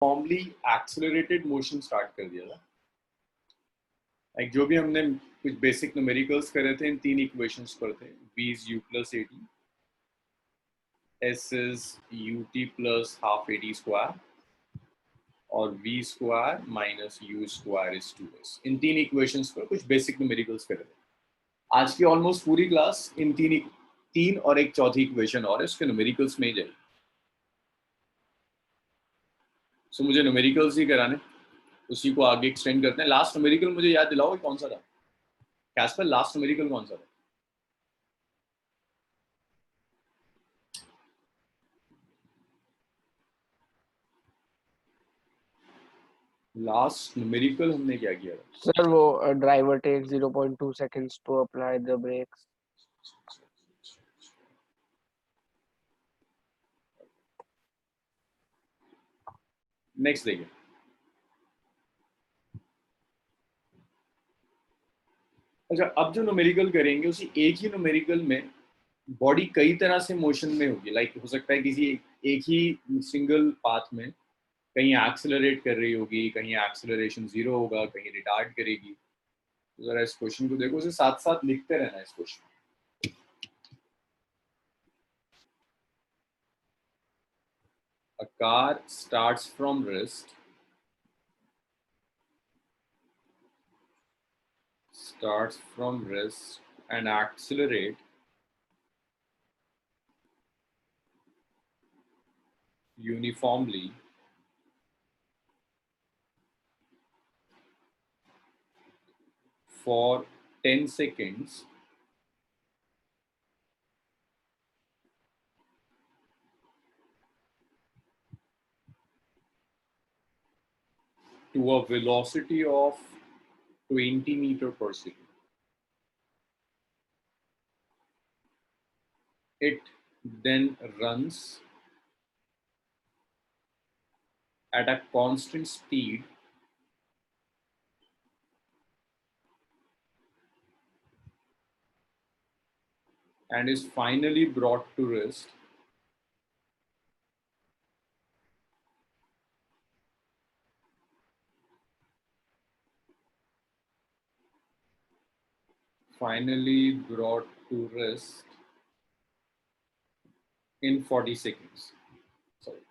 Formally accelerated motion start कर दिया था। लाइक जो भी हमने कुछ बेसिक न्यूमेरिकल्स करे थे इन तीन इक्वेशंस पर थे, v is u plus at, s is ut plus half at square और v square minus u square is 2s। इन तीन इक्वेशंस पर कुछ बेसिक न्यूमेरिकल्स करे थे। आज की ऑलमोस्ट पूरी क्लास इन तीन और एक चौथी इक्वेशन और है उसके न्यूमेरिकल्स में ही जाएगी। सो मुझे न्यूमेरिकल्स ही कराने, उसी को आगे एक्सटेंड करते हैं। लास्ट न्यूमेरिकल मुझे याद दिलाओ कौन सा था कैस्पर? लास्ट न्यूमेरिकल कौन सा था? लास्ट न्यूमेरिकल हमने क्या किया था? सर वो driver takes 0.2 seconds to apply the brakes. Next देखिए, अच्छा अब जो न्यूमेरिकल करेंगे उसी एक ही न्यूमेरिकल में बॉडी कई तरह से मोशन में होगी। लाइक हो सकता है किसी एक ही सिंगल पाथ में कहीं एक्सेलरेट कर रही होगी, कहीं एक्सेलरेशन जीरो होगा, कहीं रिटार्ड करेगी। तो जरा इस क्वेश्चन को देखो, उसे साथ साथ लिखते रहना इस question. A car starts from rest and accelerate uniformly for 10 seconds to a velocity of 20 meters per second. It then runs at a constant speed and is finally brought to rest in 40 seconds. Sorry,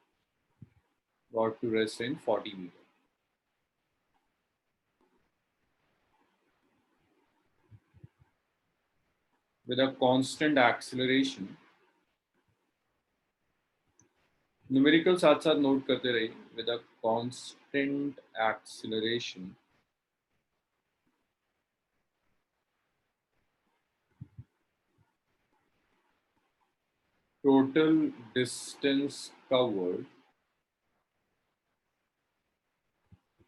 brought to rest in 40 meters. With a constant acceleration, numerical साथ साथ note करते रहिए। With a constant acceleration total distance covered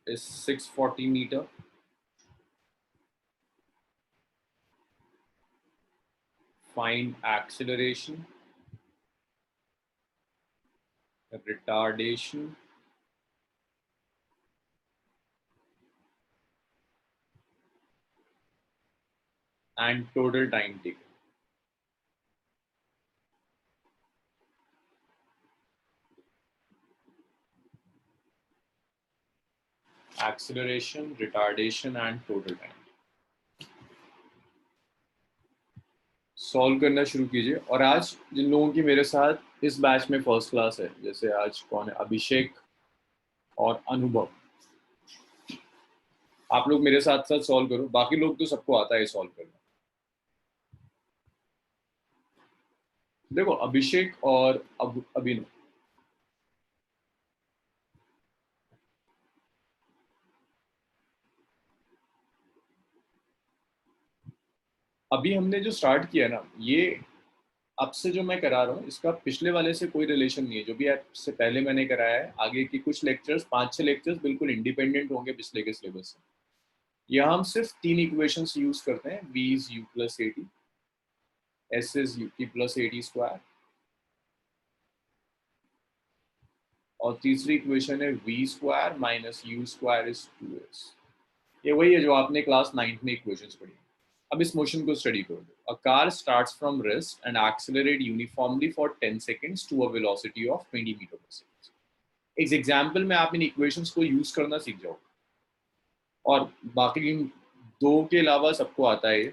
is 640 meter. Find acceleration, retardation, and total time taken. Acceleration, retardation, and total time. Solve करना शुरू कीजिए। और आज जिन लोगों की मेरे साथ इस बैच में फर्स्ट क्लास है, जैसे आज कौन है, अभिषेक और अनुभव, आप लोग मेरे साथ साथ सॉल्व करो। बाकी लोग तो सबको आता है सॉल्व करना। देखो अभिषेक और अभिनव, अभी हमने जो स्टार्ट किया ना, ये अब से जो मैं करा रहा हूँ इसका पिछले वाले से कोई रिलेशन नहीं है। जो भी आपसे पहले मैंने कराया है, आगे की कुछ लेक्चर्स, 5-6 लेक्चर्स बिल्कुल इंडिपेंडेंट होंगे पिछले के सिलेबस से। यहाँ हम सिर्फ तीन इक्वेशंस यूज करते हैं, v is u plus at, s is ut plus at square, और तीसरी इक्वेशन है v square minus u square is 2s। ये वही है जो आपने क्लास 9th में इक्वेशंस पढ़ी। अब इस मोशन को स्टडी करो। A car starts from rest and accelerate uniformly for 10 seconds to a velocity of 20 meters per second. एक एग्जाम्पल में आप इन इक्वेशंस को यूज करना सीख जाओ, और बाकी इन दो के अलावा सबको आता है।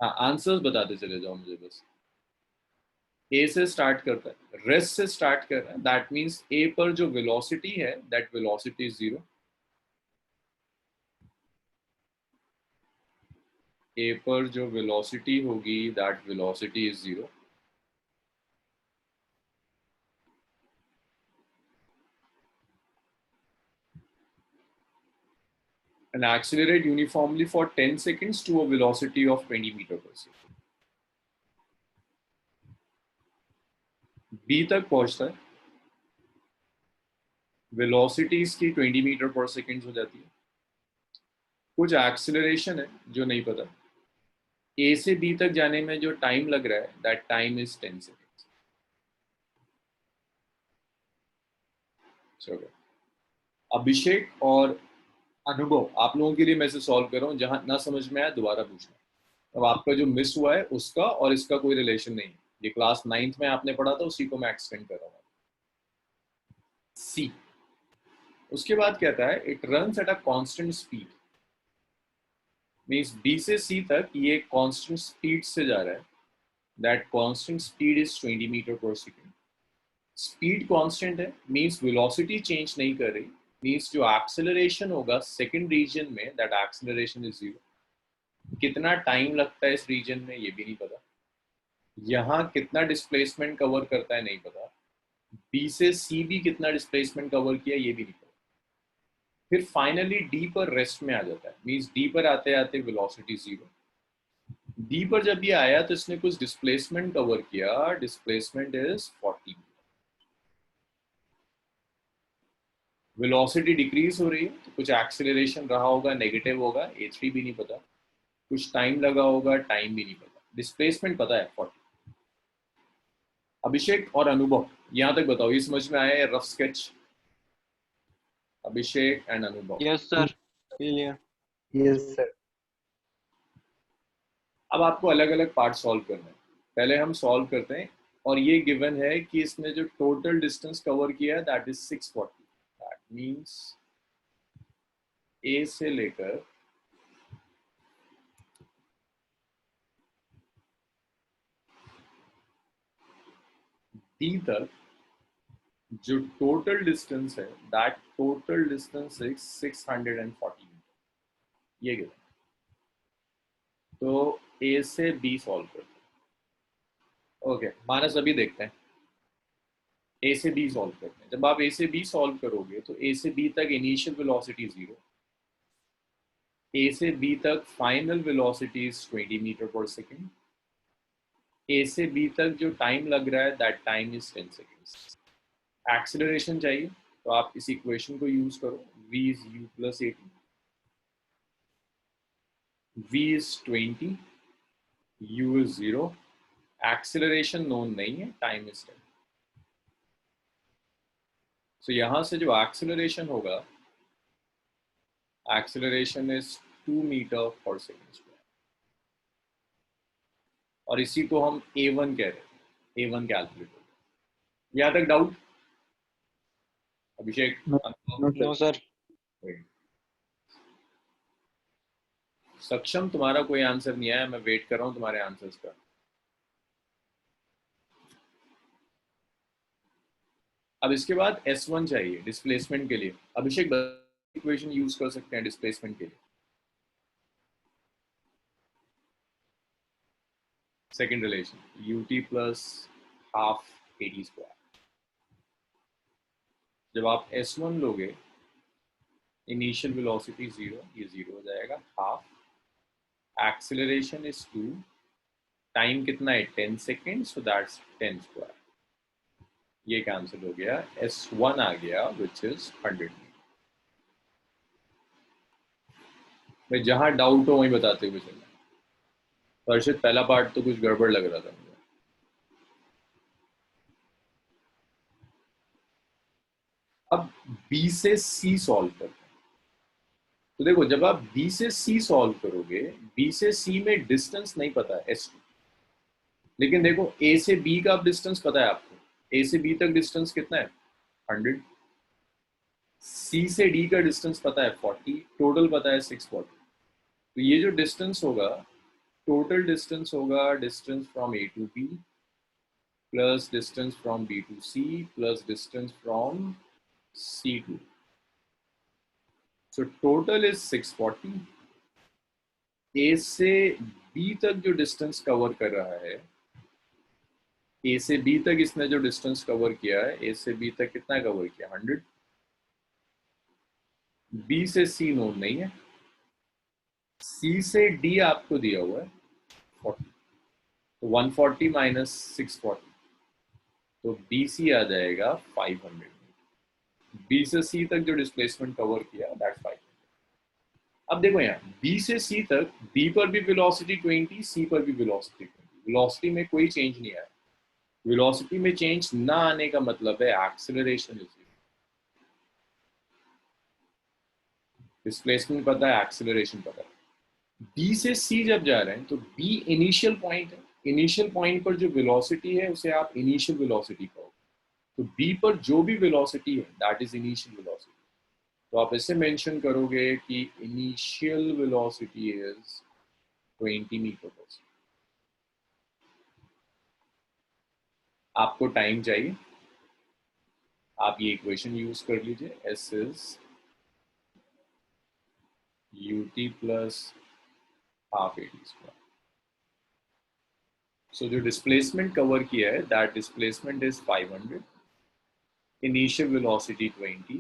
हाँ, आंसर्स बताते चले जाओ मुझे बस। ए से स्टार्ट करता है, रेस्ट से स्टार्ट कर रहा है, दैट मीन्स ए पर जो वेलोसिटी है दैट वेलोसिटी इज 0। ए पर जो वेलोसिटी होगी that velocity is 0। And accelerate uniformly for 10 seconds to a velocity of 20 meter per second. B तक पहुंचता है, वेलोसिटी इसकी 20 मीटर पर सेकेंड हो जाती है, कुछ एक्सेलरेशन है जो नहीं पता, ए से बी तक जाने में जो टाइम लग रहा है दैट टाइम इज 10 सेकेंड्स। चलो, अभिषेक और अनुभव, आप लोगों के लिए मैं इसे सॉल्व कर रहा हूँ, जहां ना समझ में आया दोबारा पूछना। अब आपका जो मिस हुआ है उसका और इसका कोई रिलेशन नहीं, ये क्लास 9th में आपने पढ़ा था उसी को मैं एक्सटेंड कर रहा हूँ। सी, उसके बाद कहता है it runs at a constant speed, means B से सी तक ये कांस्टेंट स्पीड से जा रहा है, that constant speed is 20 metre per second. Speed constant है मींस वेलोसिटी चेंज नहीं कर रही, मींस जो एक्सेलरेशन होगा सेकंड रीजन में दैट एक्सेलरेशन इज 0। कितना टाइम लगता है इस रीजन में ये भी नहीं पता, यहाँ कितना डिस्प्लेसमेंट कवर करता है नहीं पता, बी से सी भी कितना डिस्प्लेसमेंट कवर किया ये भी नहीं पता। फिर फाइनली डी पर रेस्ट में आ जाता है, मींस डी पर आते आते वेलोसिटी 0। डी पर जब ये आया तो इसने कुछ डिस्प्लेसमेंट कवर किया, डिस्प्लेसमेंट इज 40। वेलोसिटी डिक्रीज हो रही है तो कुछ एक्सेलरेशन रहा होगा, नेगेटिव होगा, h3 भी नहीं पता, कुछ टाइम लगा होगा, टाइम भी नहीं पता, डिस्प्लेसमेंट पता है 40। अभिषेक और अनुभव, यहां तक बताओ, ये समझ में आया है रफ स्केच? अभिषेक एंड अनुभव। Yes sir, clear. Yes sir. अब आपको अलग अलग पार्ट सॉल्व करना है, पहले हम सॉल्व करते हैं। और ये गिवन है कि इसने जो टोटल डिस्टेंस कवर किया है दैट इज 640, दैट मींस ए से लेकर डी तक जो टोटल डिस्टेंस है दैट टोटल डिस्टेंस इज 640, ये गिवन। तो ए से बी सॉल्व करते हैं। ओके मानस, अभी देखते हैं ए से बी सॉल्व करते हैं। जब आप ए से बी सॉल्व करोगे तो ए से बी तक इनिशियल वेलोसिटी 0, ए से बी तक final velocity is 20 metre per second, ए से बी तक जो टाइम लग रहा है that time is 10 seconds. Acceleration चाहिए तो आप इस इक्वेशन को यूज करो, v इज u plus 80, v is 20, u is 0, acceleration known नहीं है, टाइम इज 10। सो यहां से जो एक्सेलरेशन होगा, acceleration is 2 metre per second square, और इसी को हम a1 कह रहे हैं, a1 कैलकुलेट होगा। यहां तक डाउट? अभिषेक? No sir. सक्षम, तुम्हारा कोई आंसर नहीं आया, मैं वेट कर रहा हूं तुम्हारे आंसर्स का। अब इसके बाद S1 चाहिए डिस्प्लेसमेंट के लिए। अभिषेक इक्वेशन यूज कर सकते हैं डिस्प्लेसमेंट के लिए। Second relation ut plus half AD square. जब आप S1 लोगे, इनिशियल वेलोसिटी 0, ये 0 हो जाएगा, हाफ, एक्सेलरेशन इज 2, टाइम कितना है 10 सेकेंड, सो दैट्स 10 स्क्वायर, ये कैंसिल हो गया, S1 आ गया विच इज 100। मैं जहां डाउट हो वहीं बताते हुए चलना। हर्षित, पहला पार्ट तो कुछ गड़बड़ लग रहा था मुझे। अब B से C सॉल्व करते हैं। तो देखो, जब आप B से C सॉल्व करोगे, B से C में डिस्टेंस नहीं पता है S2, लेकिन देखो A से B का डिस्टेंस पता है आपको, A से B तक डिस्टेंस कितना है 100, C से D का डिस्टेंस पता है 40, टोटल पता है 640। तो ये जो डिस्टेंस होगा, टोटल डिस्टेंस होगा distance from A to B plus distance from B to C plus distance from C to, so total is 640। A से B तक जो डिस्टेंस कवर कर रहा है, A से B तक इसने जो डिस्टेंस कवर किया है, A से B तक कितना कवर किया 100, B से C नोन नहीं है, C से D आपको दिया हुआ है 40, तो 140 माइनस 640, तो BC आ जाएगा 500। B से C तक जो डिस्प्लेसमेंट कवर किया दैट्स 500। अब देखो यहाँ B से C तक, B पर भी वेलोसिटी 20, C पर भी वेलोसिटी 20, वेलोसिटी में कोई चेंज नहीं आया। वेलोसिटी में चेंज ना आने का मतलब है एक्सेलरेशन इज, डिस्प्लेसमेंट पता है, एक्सेलरेशन पता है। B से C जब जा रहे हैं तो B इनिशियल पॉइंट है, इनिशियल पॉइंट पर जो वेलोसिटी है उसे आप इनिशियल वेलोसिटी कहो, तो B पर जो भी वेलोसिटी है दैट इज इनिशियल वेलोसिटी। तो आप इसे मेंशन करोगे कि initial velocity is 20 metre per second. आपको टाइम चाहिए, आप ये इक्वेशन यूज कर लीजिए, S is ut plus half AD square. So जो डिस्प्लेसमेंट कवर किया है that displacement is 500, initial velocity 20,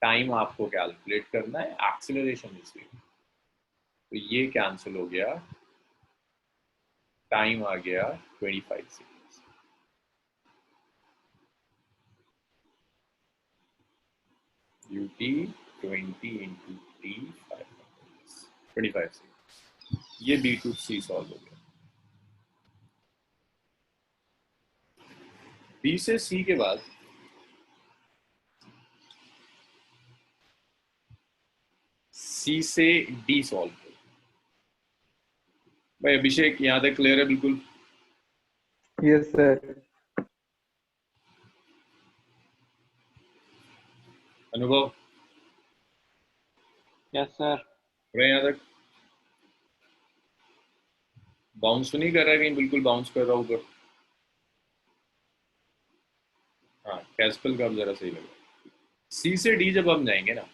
time आपको कैलकुलेट करना है, एक्सेलरेशन इज 0। तो ये कैंसिल हो गया, टाइम आ गया 25 seconds. ut 20 into t 25 second. ये B to C सॉल्व हो गया। B से C के बाद C से D सॉल्व करो। भाई अभिषेक यहाँ तक क्लियर है बिल्कुल? Yes sir. अनुभव यस सर। यहाँ तक बाउंस तो नहीं कर रहा है कहीं, बिल्कुल बाउंस कर रहा हूँ ऊपर? हाँ, कैस्पल का अब जरा सही लगा। C से D जब हम जाएंगे ना,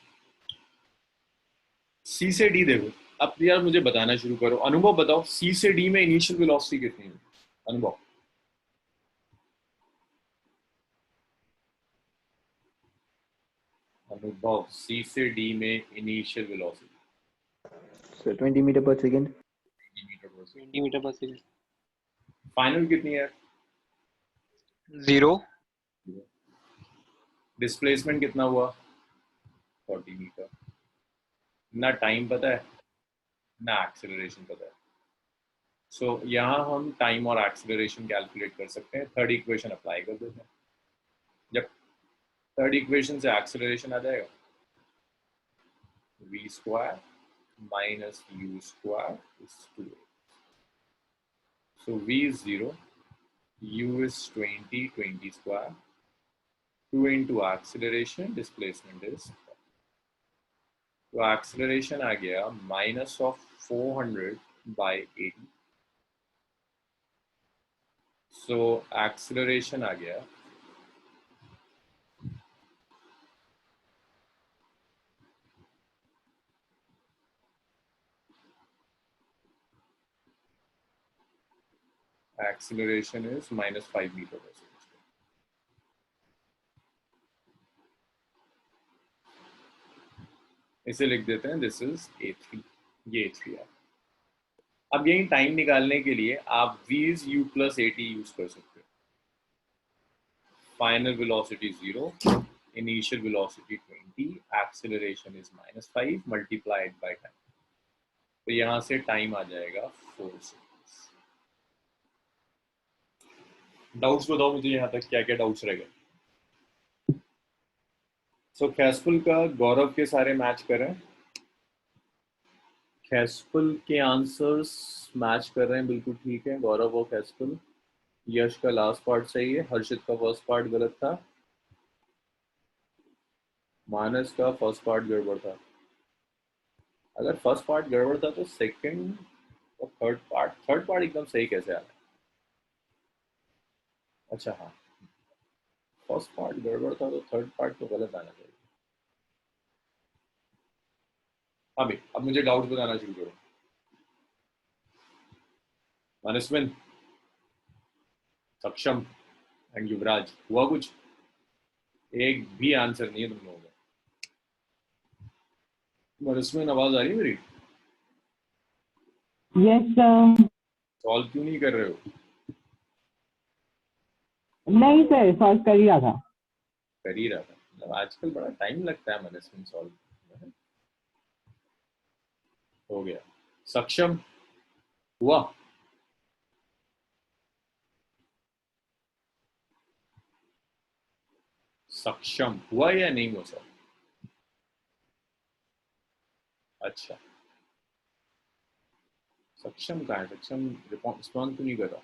C से D देखो, अब यार मुझे बताना शुरू करो। अनुभव बताओ C से D में इनिशियल वेलोसिटी कितनी है? अनुभव अनुभव C से D में initial velocity sir 20 metre per second. 20 metre per second. Final कितनी है? 0। डिस्प्लेसमेंट कितना हुआ? 40 मीटर। ना टाइम पता है ना एक्सेलरेशन पता है, सो यहाँ हम टाइम और एक्सेलरेशन कैलकुलेट कर सकते हैं। थर्ड इक्वेशन अप्लाई कर देते हैं। जब थर्ड इक्वेशन से एक्सेलरेशन आ जाएगा, v square minus u square is 2a, so v is 0, u is 20 square, 2 into acceleration, displacement is, तो acceleration आ गया minus of 400 by 80, so acceleration आ गया acceleration is minus 5 meter per second। इसे लिख देते हैं this is a3, ये a3 है। अब यही टाइम निकालने के लिए आप v is u plus at use कर सकते हो। Final velocity 0, initial velocity 20, acceleration is minus 5 multiplied by time, तो यहां से टाइम आ जाएगा 4 seconds। डाउट्स बताओ मुझे यहाँ तक क्या क्या डाउट्स रह गए? सो कैस्पल का गौरव के सारे मैच करें, कैस्पल के आंसर्स मैच कर रहे हैं, बिल्कुल ठीक है। गौरव और कैस्पल। यश का लास्ट पार्ट सही है, हर्षित का फर्स्ट पार्ट गलत था। माइनस का फर्स्ट पार्ट गड़बड़ था। अगर फर्स्ट पार्ट गड़बड़ था तो सेकंड और थर्ड पार्ट एकदम सही कैसे आ रहा है? अच्छा हाँ, फर्स्ट पार्ट गड़बड़ था तो थर्ड पार्ट तो गलत आना चाहिए। अभी अब मुझे डाउट बताना शुरू करो। मनस्विन, सक्षम एंड युवराज, हुआ कुछ? एक भी आंसर नहीं है तुम लोगों का। मनस्विन, आवाज आ रही है मेरी? Yes sir. सॉल्व क्यों नहीं कर रहे हो? नहीं सर, सॉल्व कर ही रहा था। कर ही रहा था मतलब आजकल बड़ा टाइम लगता है मनस्विन सॉल्व। हो गया। सक्षम हुआ? सक्षम हुआ या नहीं हुआ सर? अच्छा, सक्षम कहाँ है? सक्षम रिस्पॉन्स क्यों नहीं कर रहा?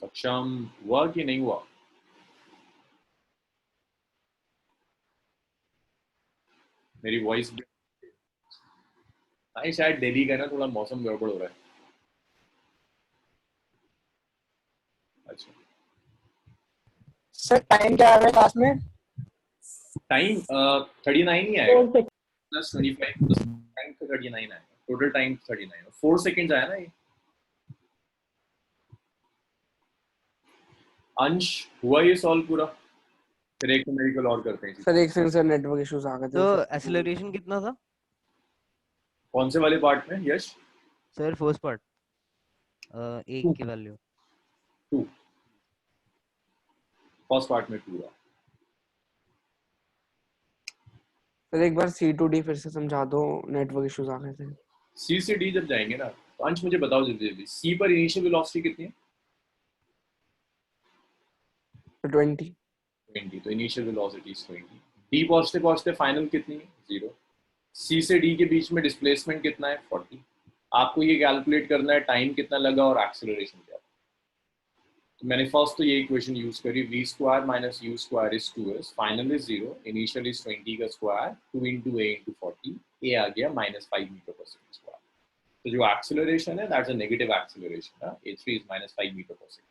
सक्षम हुआ कि नहीं हुआ? मेरी वॉइस नहीं, शायद दिल्ली का ना थोड़ा मौसम गड़बड़ हो रहा है। अच्छा, सर टाइम क्या आ रहा है क्लास में? टाइम 39 ही आएगा, 4 प्लस 25 प्लस टाइम का 39 आएगा, टोटल टाइम 39। 4 सेकेंड्स आया ना ये। अंश, हुआ ये सॉल्व पूरा? फिर एक न्यूमेरिकल और करते हैं इसी सर पे। एक सेकंड सर, नेटवर्क इश्यूज आ गए थे तो सर। एक्सेलरेशन कितना था कौन से वाले पार्ट में यश? सर? फर्स्ट पार्ट एक की वैल्यू। 2, फर्स्ट पार्ट में 2 रहा। सर एक बार C to D फिर से समझा दो, नेटवर्क इश्यूज आ गए थे। सी से डी जब जाएंगे ना तो अंश मुझे बताओ जल्दी जल्दी, सी पर इनिशियल वेलोसिटी कितनी है? 20। 20, तो इनिशियल वेलोसिटी 20। डी पहुंचते पहुंचते फाइनल कितनी है? 0। सी से डी के बीच में डिस्प्लेसमेंट कितना है? 40। आपको ये कैलकुलेट करना है टाइम कितना लगा और एक्सेलरेशन क्या। तो मैंने फर्स्ट तो ये इक्वेशन यूज करी, V square minus U square is 2s, final is 0, initial is 20 का square, 2 into A into 40, A आ गया -5 मीटर पर सेकेंड स्क्वायर। तो जो एक्सेलरेशन है that's a negative acceleration, h3 is -5 meter per second.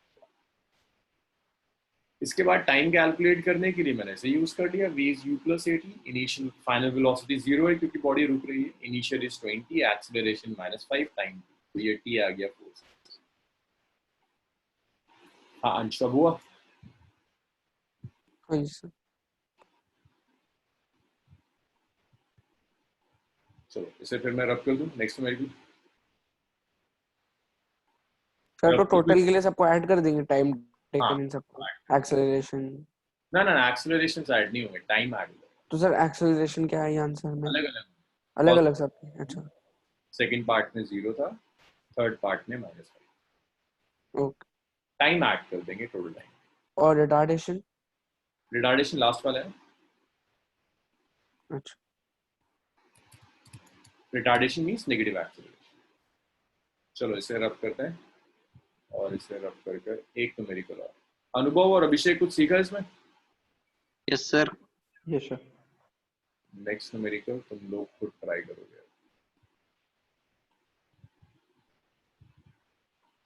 इसके बाद time calculate करने के लिए मैंने इसे यूज कर लिया, v इज u plus at, initial final velocity 0 है क्योंकि बॉडी रुक रही है, इनिशियल इज 20, एक्सेलरेशन -5 टाइम, तो ये t आ गया 4। हाँ अंश, अब हुआ? हाँ जी सर। चलो इसे फिर मैं रब कर दूं नेक्स्ट मेरे को। सर तो रब कर दूं? टोटल के लिए सबको ऐड कर देंगे, टाइम हाँ, टेकन इन सबको, एक्सेलरेशन। ना ना ना, एक्सेलरेशन ऐड नहीं होंगे, टाइम ऐड होगा। तो सर एक्सेलरेशन क्या है ये आंसर में? अलग अलग। अलग अलग सबके, अच्छा सेकंड पार्ट में 0 था, थर्ड पार्ट में -5। ओके। टाइम ऐड कर देंगे, टोटल टाइम। और रिटार्डेशन? रिटार्डेशन लास्ट वाला है। अच्छा रिटार्डेशन मींस नेगेटिव एक्सेलरेशन। चलो इसे रब करते हैं और इसे रब कर कर एक तो मेरी कल। अनुभव और अभिषेक कुछ सीखा इसमें? Yes sir. Yes, sir. Next numerical तुम लोग खुद ट्राई करोगे।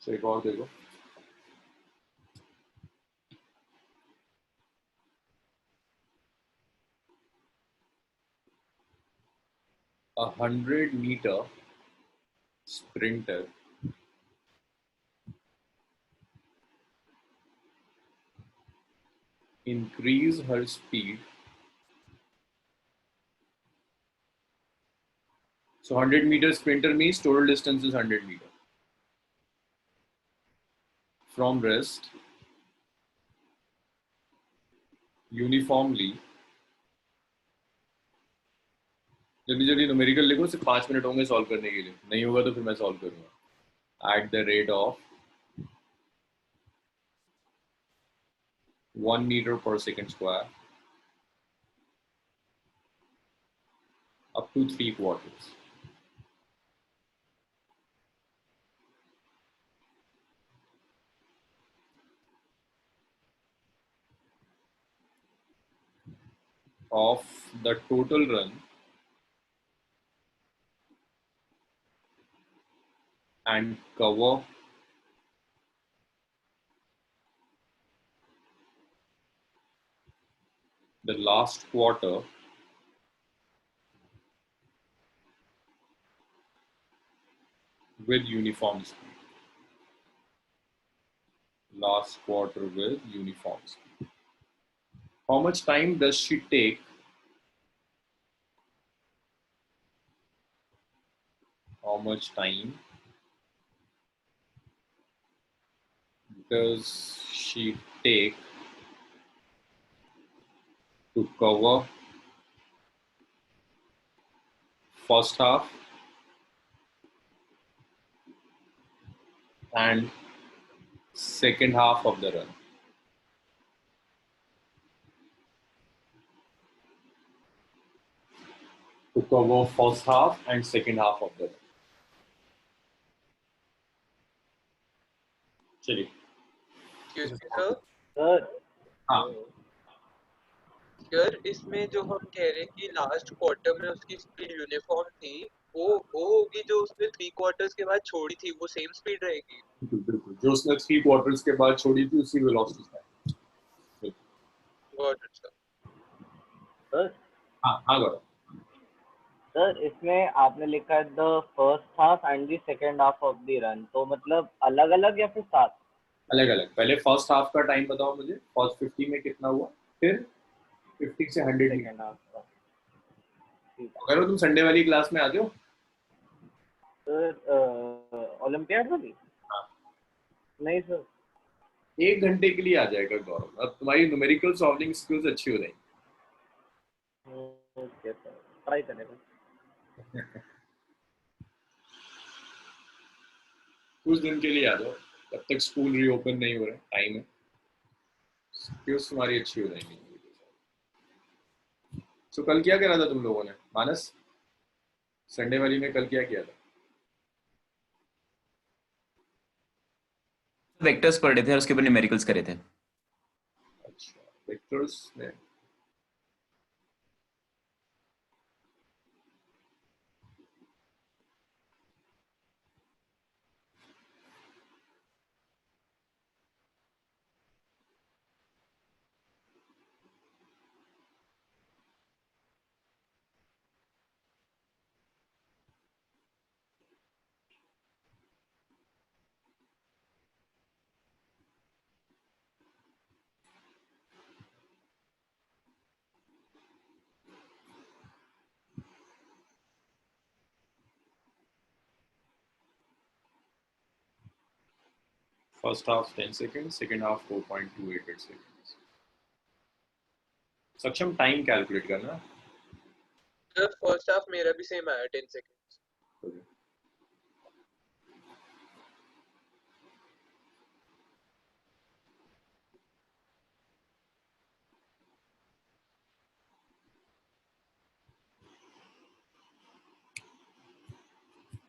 तो एक और देखो, a 100-meter sprinter increase her speed. So 100-meter sprinter means total distance is 100 meter. From rest uniformly. जल्दी जल्दी न्यूमेरिकल लिखो, सिर्फ 5 मिनट होंगे सॉल्व करने के लिए, नहीं होगा तो फिर मैं सॉल्व करूंगा। At the rate of 1 meter per second square up to 3 quarters. of the total run and cover the last quarter with uniform speed. Last quarter with uniform speed. How much time does she take? How much time does she take to cover first half and second half of the run? To cover first half and second half of the run. चलिए. Excuse me, sir. Sir हाँ. Sir इसमें जो हम कह रहे हैं कि last quarter में उसकी स्पीड यूनिफॉर्म थी, वो होगी जो उसने 3 क्वार्टर्स के बाद छोड़ी थी, वो सेम स्पीड रहेगी. बिल्कुल. जो उसने 3 क्वार्टर्स के बाद छोड़ी थी उसी वेलोसिटी से. Got it sir. सर हाँ गौरव. सर इसमें आपने लिखा है the first half and the second half of the run, तो मतलब अलग अलग या फिर साथ? अलग अलग. पहले फर्स्ट हाफ का टाइम बताओ मुझे. फर्स्ट 50 में कितना हुआ, फिर 50 से 100 में. सेकंड हाफ का. ठीक है अगर तुम संडे वाली क्लास में आते हो. सर ओलंपियाड वाली? हाँ. नहीं सर. 1 घंटे के लिए आ जाएगा गौरव. अब तुम्हारी न्यूमेरिकल सॉल्विंग स्किल्स अच्छी हो जाएंगी. ओके सर, ट्राई करेंगे. कुछ दिन के लिए आ जाओ, तब तक स्कूल रीओपन नहीं हो रहा. टाइम है. स्किल्स तुम्हारी अच्छी हो जाएंगी. सो कल क्या करा था तुम लोगों ने, मानस? संडे वाली में कल क्या किया था? वेक्टर्स पढ़ रहे थे और उसके ऊपर न्यूमेरिकल्स करे थे. अच्छा, वेक्टर्स में. First half 10 seconds, second half 4.288 seconds. सक्षम टाइम कैलकुलेट करना. सर फर्स्ट हाफ मेरा भी सेम आया 10 सेकंड्स.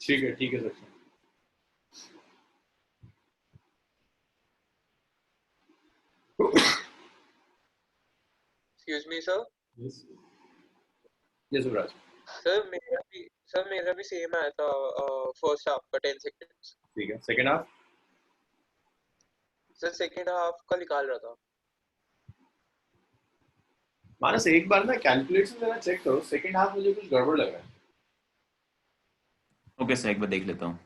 ठीक है सक्षम. Excuse me sir. Yes. Yes, Yuvraj. Sir मेरा भी सेम आया था फर्स्ट हाफ का 10 सेकंड्स. ठीक है. Second half. Sir second half का निकाल रहा था. मानस एक बार ना कैलकुलेशन जरा चेक करो. सेकंड हाफ मुझे कुछ गड़बड़ लग रहा है. ओके सर, एक बार देख लेता हूँ.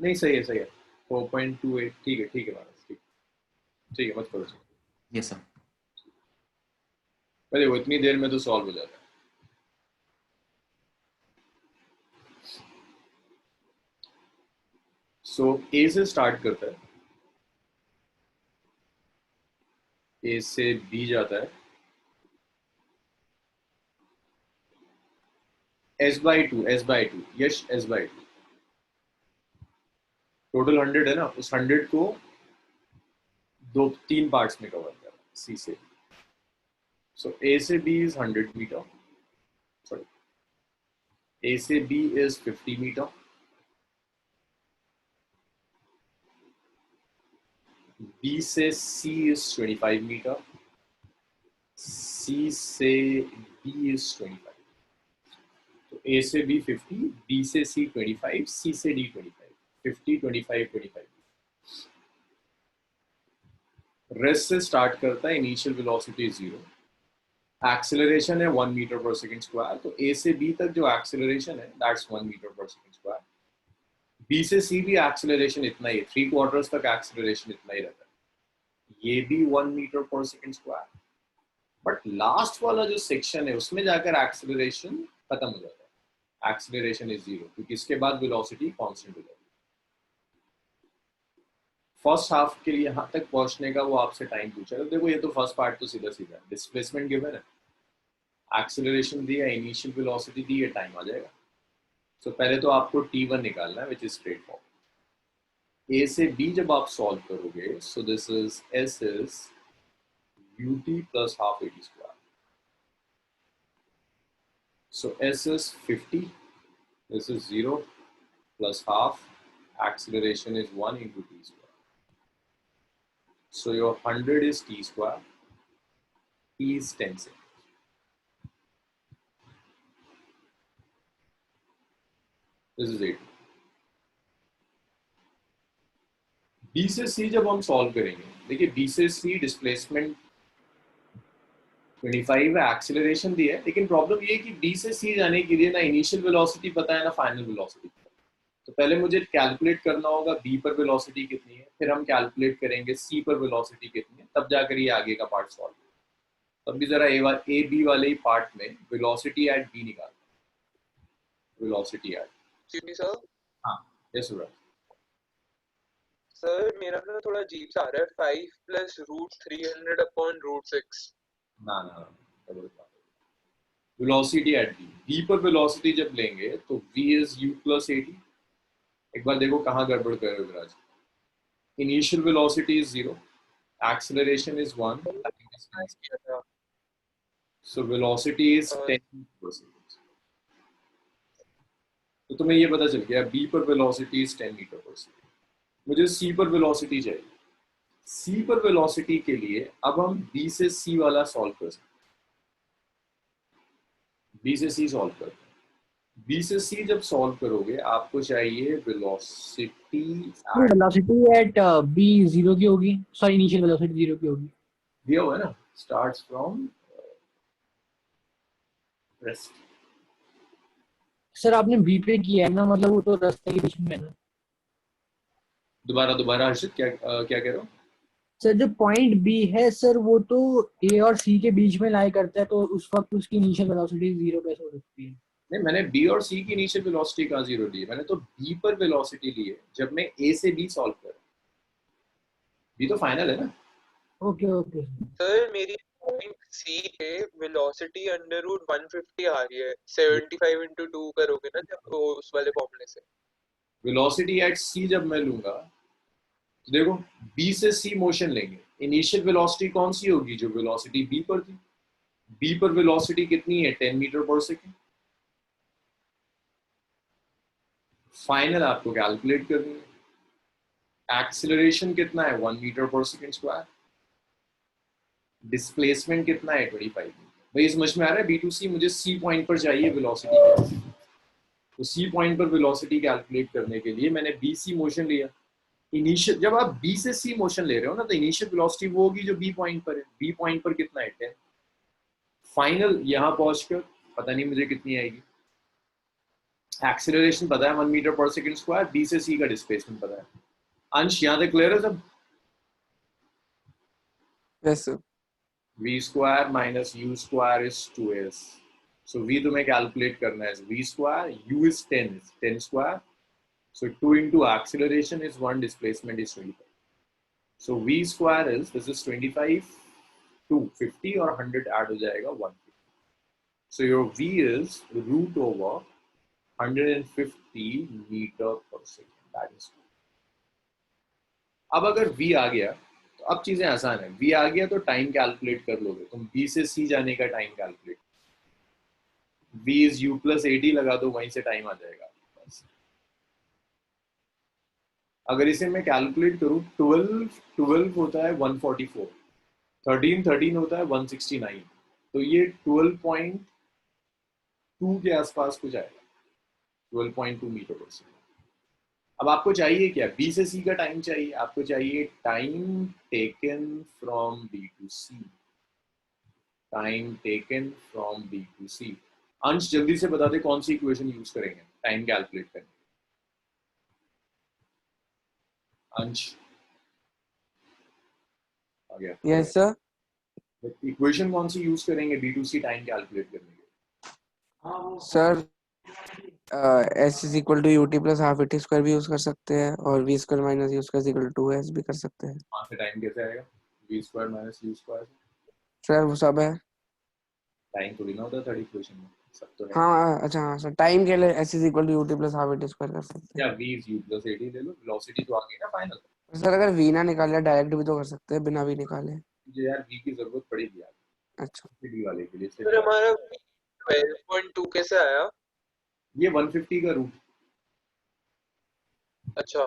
नहीं सही है. 4.28. ठीक है मानस. ठीक है, मत करो. Yes sir. अरे वो इतनी देर में तो सॉल्व हो जाता है. सो ए से स्टार्ट करता है. ए से बी जाता है. S/2 यश S/2. टोटल 100 है ना. उस 100 को 3 पार्ट्स में कवर कर सी से. सो ए से बी इज 100 मीटर. सॉरी, ए से बी इज 50 मीटर. B से C is 25 मीटर, C से B is 25, तो A से B 50, B से C 25, C से D 25, 50, 25, 25. रेस्ट से स्टार्ट करता है, इनिशियल वेलोसिटी 0, एक्सेलरेशन है 1 मीटर पर सेकंड स्क्वायर, तो A से B तक जो एक्सेलरेशन है that's 1 metre per second square. B से C भी एक्सेलरेशन इतना ही है, 3/4 तक एक्सेलरेशन इतना ही रहता है, ये भी 1 metre per second square. But last वाला जो सेक्शन है उसमें जाकर एक्सेलरेशन खत्म हो जाता है, एक्सेलरेशन इज 0, क्योंकि इसके बाद वेलोसिटी कांस्टेंट हो जाती है. फर्स्ट हाफ के लिए यहाँ तक पहुंचने का वो आपसे टाइम पूछा, तो देखो ये तो फर्स्ट पार्ट तो सीधा सीधा डिस्प्लेसमेंट गिवन है, एक्सेलरेशन दिया, इनिशियल वेलोसिटी दी है, टाइम आ जाएगा. तो पहले तो आपको T1 निकालना है, which is straight forward. A से B जब आप सॉल्व करोगे, सो this is S is UT plus half AT square. So S is 50, this is 0 plus half, acceleration is 1 into T square. So your 100 is T square, T is 10 seconds. This is 8. B से C जब हम solve करेंगे, देखिए B से C displacement 25 है, acceleration दी है, लेकिन problem ये है कि B से C जाने के लिए ना इनिशियल वेलोसिटी पता है ना फाइनल वेलोसिटी. तो पहले मुझे कैलकुलेट करना होगा B पर वेलोसिटी कितनी है, फिर हम कैलकुलेट करेंगे C पर वेलोसिटी कितनी है, तब जाकर ये आगे का पार्ट सॉल्व. तब भी जरा A B वाले ही पार्ट में वेलोसिटी एट B निकालना. Velocity at sir. हाँ यस सर. सर मेरा ना थोड़ा अजीब सा आ रहा है, 5 प्लस रूट 300 अपॉन रूट 6. ना वेलोसिटी एट B पर वेलोसिटी जब लेंगे तो V इज U प्लस 80. एक बार देखो कहाँ गड़बड़ कर रहे हो Viraj. Initial velocity is 0, acceleration is 1, so velocity is 10 तो तुम्हें ये पता चल गया B पर velocity is 10 metre per second. मुझे C पर वेलोसिटी चाहिए. C पर वेलोसिटी के लिए अब हम B से C वाला सॉल्व कर सकते हैं. B से C सॉल्व करते हैं. B से C जब सॉल्व करोगे आपको चाहिए वेलोसिटी एट B 0 की होगी, सॉरी इनिशियल वेलोसिटी 0 की होगी. दिया हुआ है ना, स्टार्ट्स फ्रॉम रेस्ट. सर आपने B पे किया है ना, मतलब वो तो रास्ते के बीच में है ना. दोबारा हर्षित क्या कह रहे हो. सर जो पॉइंट B है सर वो तो A और C के बीच में लाई करता है, तो उस वक्त उसकी इनिशियल वेलोसिटी 0 कैसे हो सकती है. नहीं मैंने B और C की इनिशियल वेलोसिटी कहाँ 0 ली है, मैंने तो B पर वेलोसिटी ली है जब मैं A से B सॉल्व कर. B तो फाइनल है ना. ओके सर मेरी पॉइंट C पे वेलोसिटी अंडर रूट 150 आ रही है, 75 into 2 करोगे ना जब वो उस वाले फॉर्मूले से. वेलोसिटी एट C जब मैं लूंगा तो देखो B से C मोशन लेंगे, इनिशियल वेलोसिटी कौन सी होगी, जो वेलोसिटी B पर थी. B पर वेलोसिटी कितनी है, 10 मीटर पर सेकंड. फाइनल आपको कैलकुलेट करनी है. एक्सेलरेशन कितना है, 1 metre per second square. Displacement कितना है, 25. भाई समझ में आ रहा है. B to C मुझे C पॉइंट पर चाहिए वेलोसिटी, तो C पॉइंट पर वेलोसिटी कैलकुलेट करने के लिए मैंने BC मोशन लिया. इनिशियल जब आप B से C मोशन ले रहे हो ना, तो इनिशियल वेलोसिटी वो होगी जो B पॉइंट पर है. B पॉइंट पर कितना है, 10. फाइनल यहाँ पहुंचकर पता नहीं मुझे कितनी आएगी. एक्सेलरेशन पता है 1 metre per second square. B से C का डिस्प्लेसमेंट पता है. अंश यहाँ तक क्लियर है सब. Yes sir. V square minus U square is 2S. So V तुम्हें कैलकुलेट करना है V square, U is 10 square. So 2 into acceleration is 1, displacement is 25. So V square is, this is 25 to 50 और 100 add हो जाएगा 150. So your V is root over 150 meter per second. That is. अब अगर V आ गया तो अब चीजें आसान है. V आ गया तो टाइम कैलकुलेट कर लोगे तुम. B से C जाने का time calculate. V is U plus 80 लगा दो, वहीं से टाइम आ जाएगा. अगर इसे मैं कैलकुलेट करूँ, 12 होता है 144, 13 होता है 169, तो ये 12.2 के आसपास कुछ आएगा, 12.2 मीटर पर सेकेंड। अब आपको चाहिए क्या? बी से सी का टाइम चाहिए, आपको चाहिए time taken from B to C, time taken from B to C. Ansh जल्दी से बता दे कौन सी इक्वेशन यूज करेंगे टाइम कैलकुलेट करने। अंश आ गया? Yes sir. इक्वेशन कौन सी यूज करेंगे B to C time calculate करने के? Sir S is equal to UT plus half AT square भी यूज कर सकते हैं और V square minus U square equal to S भी कर सकते हैं। वहाँ से टाइम कैसे आएगा? V square minus U square. Sir वो सब है। टाइम थोड़ी ना होता है थर्ड इक्वेशन में, सब तो है। हाँ अच्छा हाँ सर, टाइम के लिए S is equal to UT plus half AT square कर सकते या हैं। v इज u प्लस at ले लो, वेलोसिटी तो आ गई ना फाइनल। सर अगर वी ना निकाले डायरेक्ट भी तो कर सकते हैं बिना वी निकाले। मुझे यार v की जरूरत पड़ेगी यार अच्छा d वाले के लिए, फिर इसलिए हमारा 12.2 कैसे आया? ये 150 का रूट, अच्छा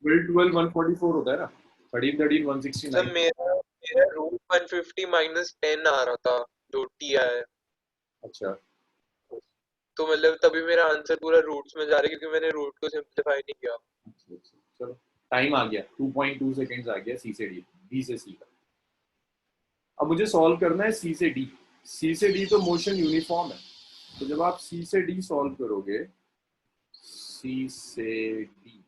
12 144 होता है ना, 13 13 सर 169। मेरा रूट 150 माइनस 10 आ रहा था जो टी आया है, अच्छा तो मतलब तभी मेरा आंसर पूरा रूट्स में जा रहा है क्योंकि मैंने रूट को सिंपलीफाई नहीं किया। चलो टाइम आ गया 2.2 सेकंड्स आ गया सी से डी, बी से सी का। अब मुझे सॉल्व करना है सी से डी। सी से डी तो मोशन यूनिफॉर्म है, तो जब आप सी से डी सॉल्व करोगे, सी से डी,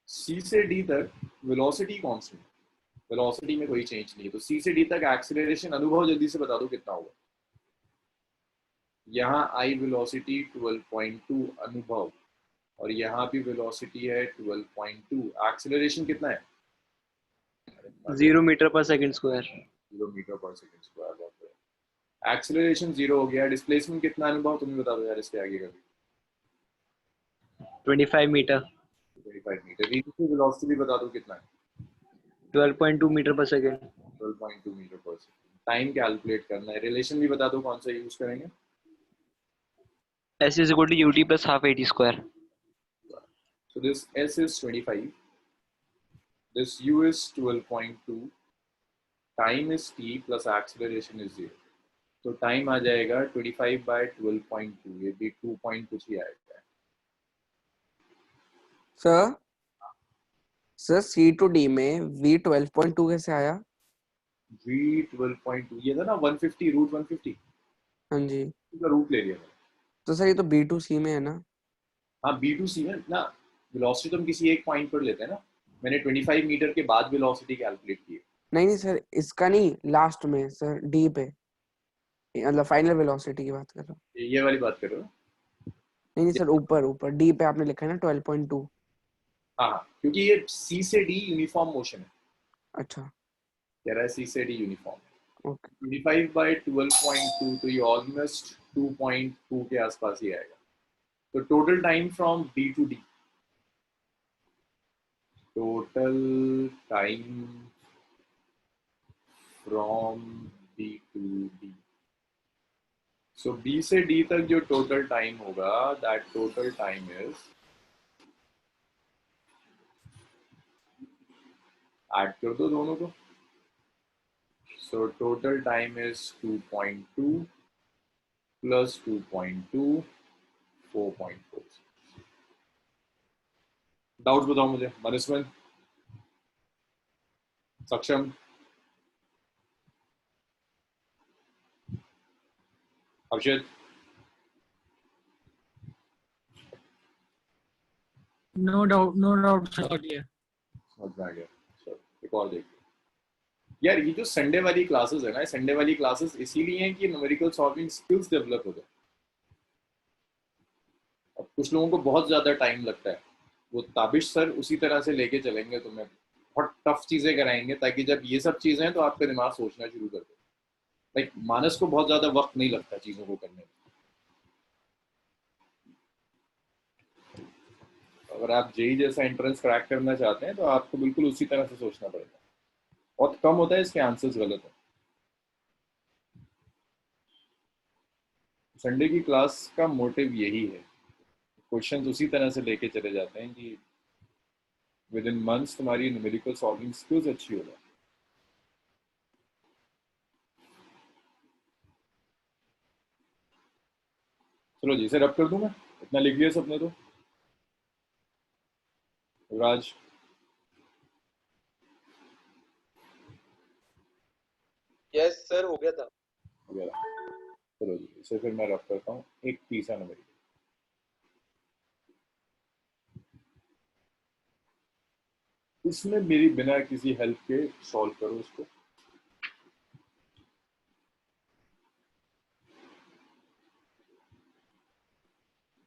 सी से डी तक वेलोसिटी कांस्टेंट, वेलोसिटी में कोई चेंज नहीं है, तो सी से डी तक एक्सीलरेशन, अनुभव जल्दी से बता दो कितना होगा। यहाँ आई वेलोसिटी 12.2 अनुभव, और यहाँ भी वेलोसिटी है 12.2, एक्सीलरेशन कितना है? 0 metre per second square. 0 metre per second square. Acceleration 0 हो गया। डिस्प्लेसमेंट कितना अनुभव, तुम्हें बता दो यार इसके आगे का भी। 25 मीटर। 25 मीटर। इनिशियल वेलोसिटी भी बता दो कितना है? 12.2 metre per second. 12.2 metre per second. Time calculate करना है, रिलेशन भी बता दो कौन सा यूज करेंगे। S is equal to UT plus half AT square. So this S is 25, this U is 12.2, time is t plus acceleration is 0, तो time आ जाएगा 25/12.2, ये भी 2 पॉइंट कुछ ही आएगा। सर सी टू डी में वी 12.2 कैसे आया? V 12.2 ये था ना 150 रूट 150 हाँ जी, का रूट ले लिया मैंने। तो सर ये तो बी टू सी में है ना? हाँ B2C में ना, वेलोसिटी तो हम किसी एक पॉइंट पर लेते हैं ना, मैंने 25 मीटर के बाद वेलोसिटी कैलकुलेट की है। नहीं सर, इसका नहीं, लास्ट में सर डी पे, मतलब फाइनल वेलोसिटी की बात कर रहा हूँ। ये वाली बात कर रहे हो? नहीं सर, ऊपर ऊपर डी पे आपने लिखा है ना 12.2। हाँ क्योंकि ये C से D यूनिफॉर्म मोशन है। अच्छा कह रहा है C से D यूनिफॉर्म। ओके। 25/12.2, तो ये ऑलमोस्ट 2.2 के आसपास ही आएगा। तो total time from B to D, total time from B to D, so B से D तक जो टोटल टाइम होगा, that total time is, add कर दो दोनों को, so total time is 2.2 plus 2.2 4.4। Doubts बताओ मुझे। Manaswin, Saksham, Abhishek, no doubt sir clear. समझ में आ गया। चलो एक और देखिए यार, ये जो संडे वाली क्लासेस है ना, संडे वाली क्लासेस इसीलिए हैं कि न्यूमेरिकल सॉल्विंग स्किल्स डेवलप हो जाए। अब कुछ लोगों को बहुत ज्यादा टाइम लगता है, वो ताबिश सर उसी तरह से लेके चलेंगे, तुम्हें बहुत टफ चीजें कराएंगे ताकि जब ये सब चीजें हैं तो आपका दिमाग सोचना शुरू कर दे। लाइक मानस को बहुत ज्यादा वक्त नहीं लगता चीजों को करने में। अगर आप जेई जैसा एंट्रेंस क्रैक करना चाहते हैं तो आपको बिल्कुल उसी तरह से सोचना पड़ेगा। बहुत कम होता है इसके आंसर्स गलत है। संडे की क्लास का मोटिव यही है, क्वेश्चन उसी तरह से लेके चले जाते हैं कि विद इन मंथ्स तुम्हारी न्यूमेरिकल सॉल्विंग स्किल्स अच्छी हो जाए। चलो जी, इसे रब कर दूं मैं, इतना लिख लिया सबने तो। राज, यस सर, हो गया था। हो गया। चलो जी, इसे फिर मैं रब करता हूँ। एक तीसरा न्यूमेरिकल, इसमें मेरी बिना किसी हेल्प के सॉल्व करो इसको।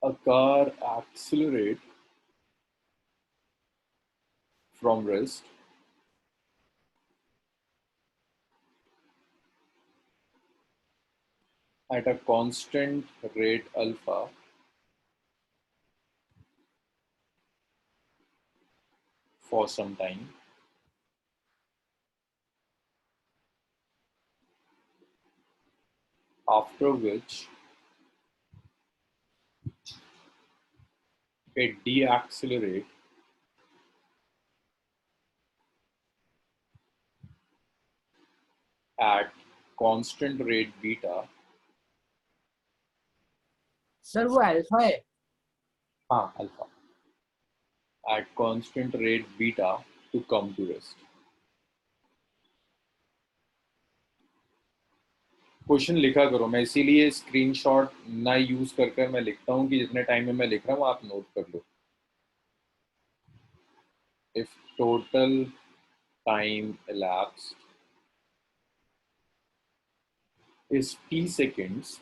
A car accelerate from rest at a constant rate alpha for some time. After which it deaccelerate at constant rate beta. Sir वो अल्फा है। हाँ, alpha. At constant rate beta to come to rest. Question लिखा करो, मैं इसीलिए screenshot ना use कर मैं लिखता हूँ कि जितने टाइम में मैं लिख रहा हूँ आप नोट कर लो। If total time elapsed is t seconds,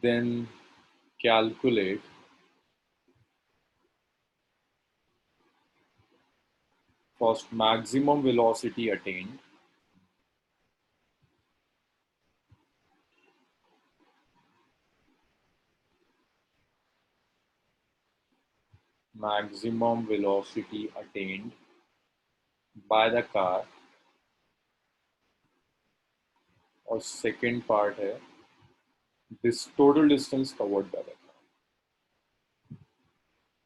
then calculate first maximum velocity attained by the car, और second part है this total distance covered by the car.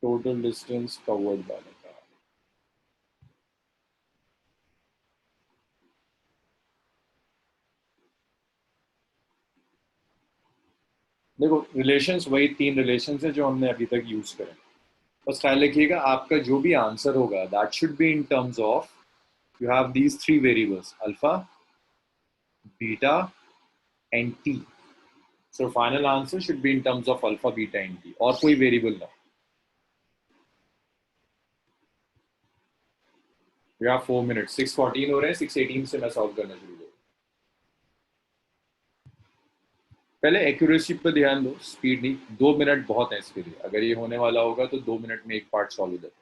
Total distance covered by the car. देखो, relations वही 3 relations है जो हमने अभी तक use करे। बस ख्याल रखिएगा आपका जो भी आंसर होगा that should be in terms of you have these 3 variables, alpha, beta and t. So final answer should be in terms of alpha, beta and t, और कोई variable ना। You have 4 minutes, 6:14 हो रहे हैं, 6:18 से मैं solve करना शुरू करूँ। पहले एक्यूरेसी पर ध्यान दो, स्पीड नहीं। 2 मिनट बहुत है इसके लिए, अगर ये होने वाला होगा तो 2 मिनट में एक पार्ट सॉल्व हो जाता है।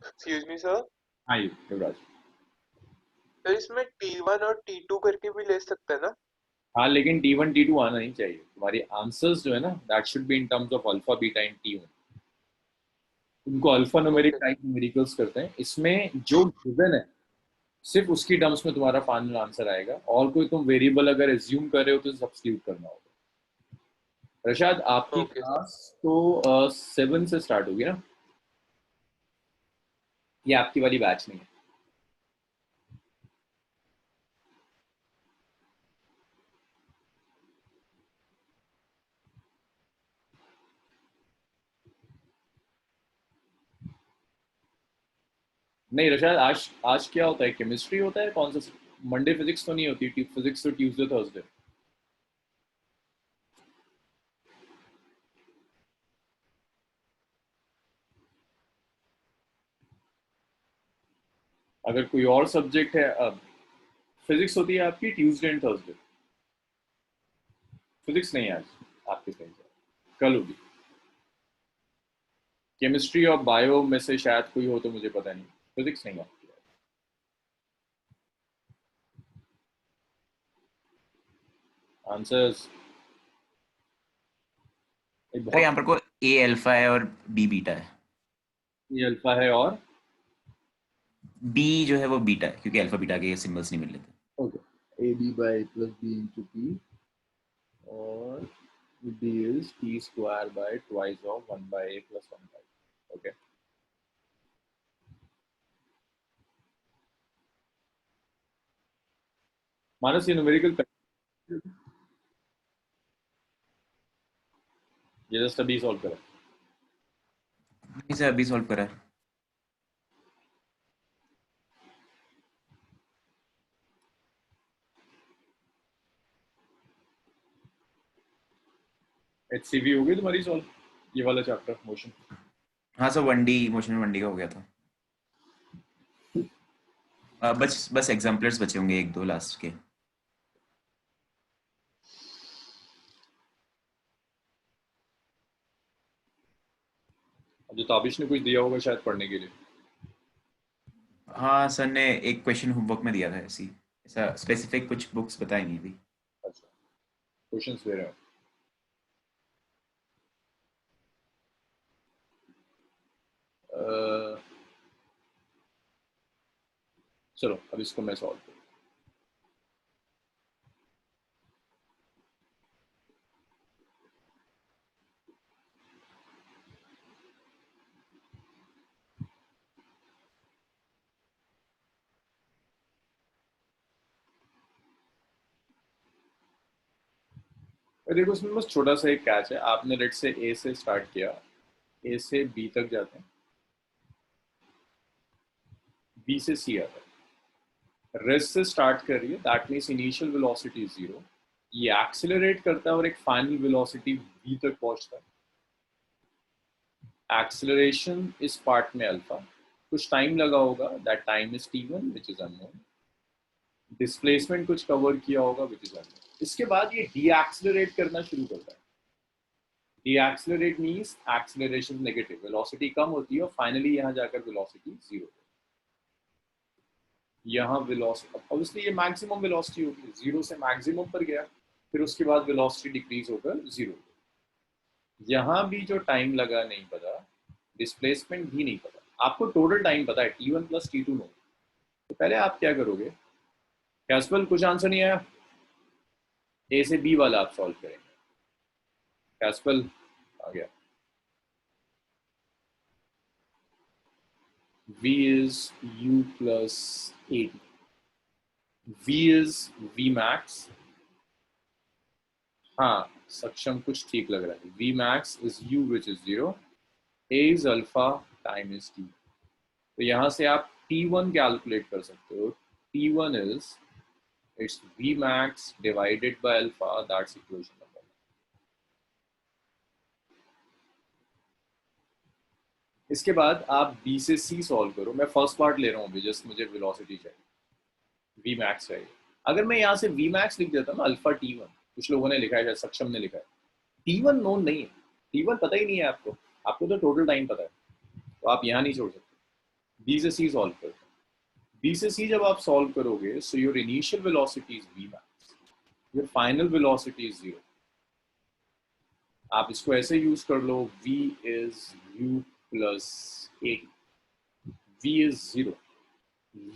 Excuse me sir. हाँ युवराज। तो इसमें T1 और T2 करके भी ले सकते हैं ना? हाँ, लेकिन T1 T2 आना नहीं चाहिए। तुम्हारी आंसर्स जो है ना that should be in terms of alpha, beta and T1। उनको अल्फा न्यूमेरिक टाइप न्यूमेरिकल्स करते हैं। इसमें जो गिवन है सिर्फ उसकी टर्म्स में तुम्हारा फाइनल आंसर आएगा, और कोई तुम वेरिएबल अगर एज्यूम कर रहे हो तो सब्स्टिट्यूट करना होगा। रशाद, आपकी क्लास तो 7 से स्टार्ट होगी ना? ये आपकी वाली बैच नहीं है। नहीं रशाद, आज क्या होता है? केमिस्ट्री होता है? कौन सा? मंडे फिजिक्स तो नहीं होती? फिजिक्स तो ट्यूसडे थर्सडे। अगर कोई और सब्जेक्ट है, अब फिजिक्स होती है आपकी ट्यूसडे एंड थर्सडे। फिजिक्स नहीं है आज आपके कहीं से, कल होगी। केमिस्ट्री और बायो में से शायद कोई हो तो मुझे पता नहीं। फिजिक्स नहीं है। आंसर्स अरे यहाँ पर को ए अल्फा है और बी बीटा है। ये अल्फा है और बी जो है वो बीटा है क्योंकि अल्फा बीटा के सिंबल्स नहीं मिल रहे थे। Okay A B by plus B into P और b is t square by twice of 1 by a plus 1 by a. Okay. मानस ये न्यूमेरिकल ये जस्ट अभी सॉल्व करा। नहीं सर अभी सॉल्व करा है। HCV हो गई तुम्हारी सॉल्व ये वाला चैप्टर मोशन। हाँ सर 1D मोशन 1D का हो गया था। बस एग्जाम्पलर्स बचे होंगे एक दो लास्ट के। जो ताबिश ने कुछ दिया होगा शायद पढ़ने के लिए। हाँ सर ने एक क्वेश्चन होमवर्क में दिया था ऐसा स्पेसिफिक कुछ बुक्स बताई नहीं अभी। अच्छा क्वेश्चंस दे रहे हैं। चलो अब इसको मैं सॉल्व करूँ। देखो इसमें बस छोटा सा एक कैच है। आपने लेट से ए से स्टार्ट किया, ए से बी तक जाते हैं, बी से सी आता है, रेस्ट से स्टार्ट करिए, दैट मीन्स इनिशियल वेलोसिटी 0, ये एक्सेलरेट करता है और एक फाइनल वेलोसिटी v तक पहुंचता है। एक्सेलरेशन इस पार्ट में अल्फा, कुछ टाइम लगा होगा, that time is t1 which is unknown, displacement कुछ कवर किया होगा विच इज अननोन। इसके बाद ये डी एक्सेलरेट करना शुरू करता है। Decelerate means acceleration negative, velocity कम होती है और फाइनली यहाँ जाकर वेलोसिटी 0। यहाँ वेलोसिटी ऑब्वियसली ये मैक्सिमम वेलोसिटी होगी, 0 से मैक्सिमम पर गया, फिर उसके बाद वेलोसिटी डिक्रीज होकर 0। यहाँ भी जो टाइम लगा नहीं पता, डिस्प्लेसमेंट भी नहीं पता, आपको टोटल टाइम पता है t1 प्लस t2 नो। तो पहले आप क्या करोगे, कैस्पल कुछ आंसर नहीं आया, ए से बी वाला आप सॉल्व करेंगे। कैस्पल आ गया, v is u plus 80, v is v max, हाँ सक्षम कुछ ठीक लग रहा है, v max is u which is 0, a is alpha, time is t। तो यहाँ से आप t1 कैलकुलेट कर सकते हो, t1 is it's v max divided by alpha, that's equation number 1। इसके बाद आप b से c सॉल्व करो। मैं फर्स्ट पार्ट ले रहा हूँ अभी, जस्ट मुझे वेलोसिटी चाहिए, v max चाहिए। अगर मैं यहाँ से v max लिख देता हूँ ना अल्फा t1, कुछ लोगों ने लिखा है, सक्षम ने लिखा है, t1 नोन नहीं है, t1 पता ही नहीं है आपको, आपको तो टोटल टाइम पता है, तो आप यहाँ नहीं छोड़ सकते। b से c सॉल्व करो, b से c जब आप सॉल्व करोगे, so your initial velocity is v max, your final velocity is 0। आप इसको ऐसे यूज कर लो, v is u plus 80, v is 0,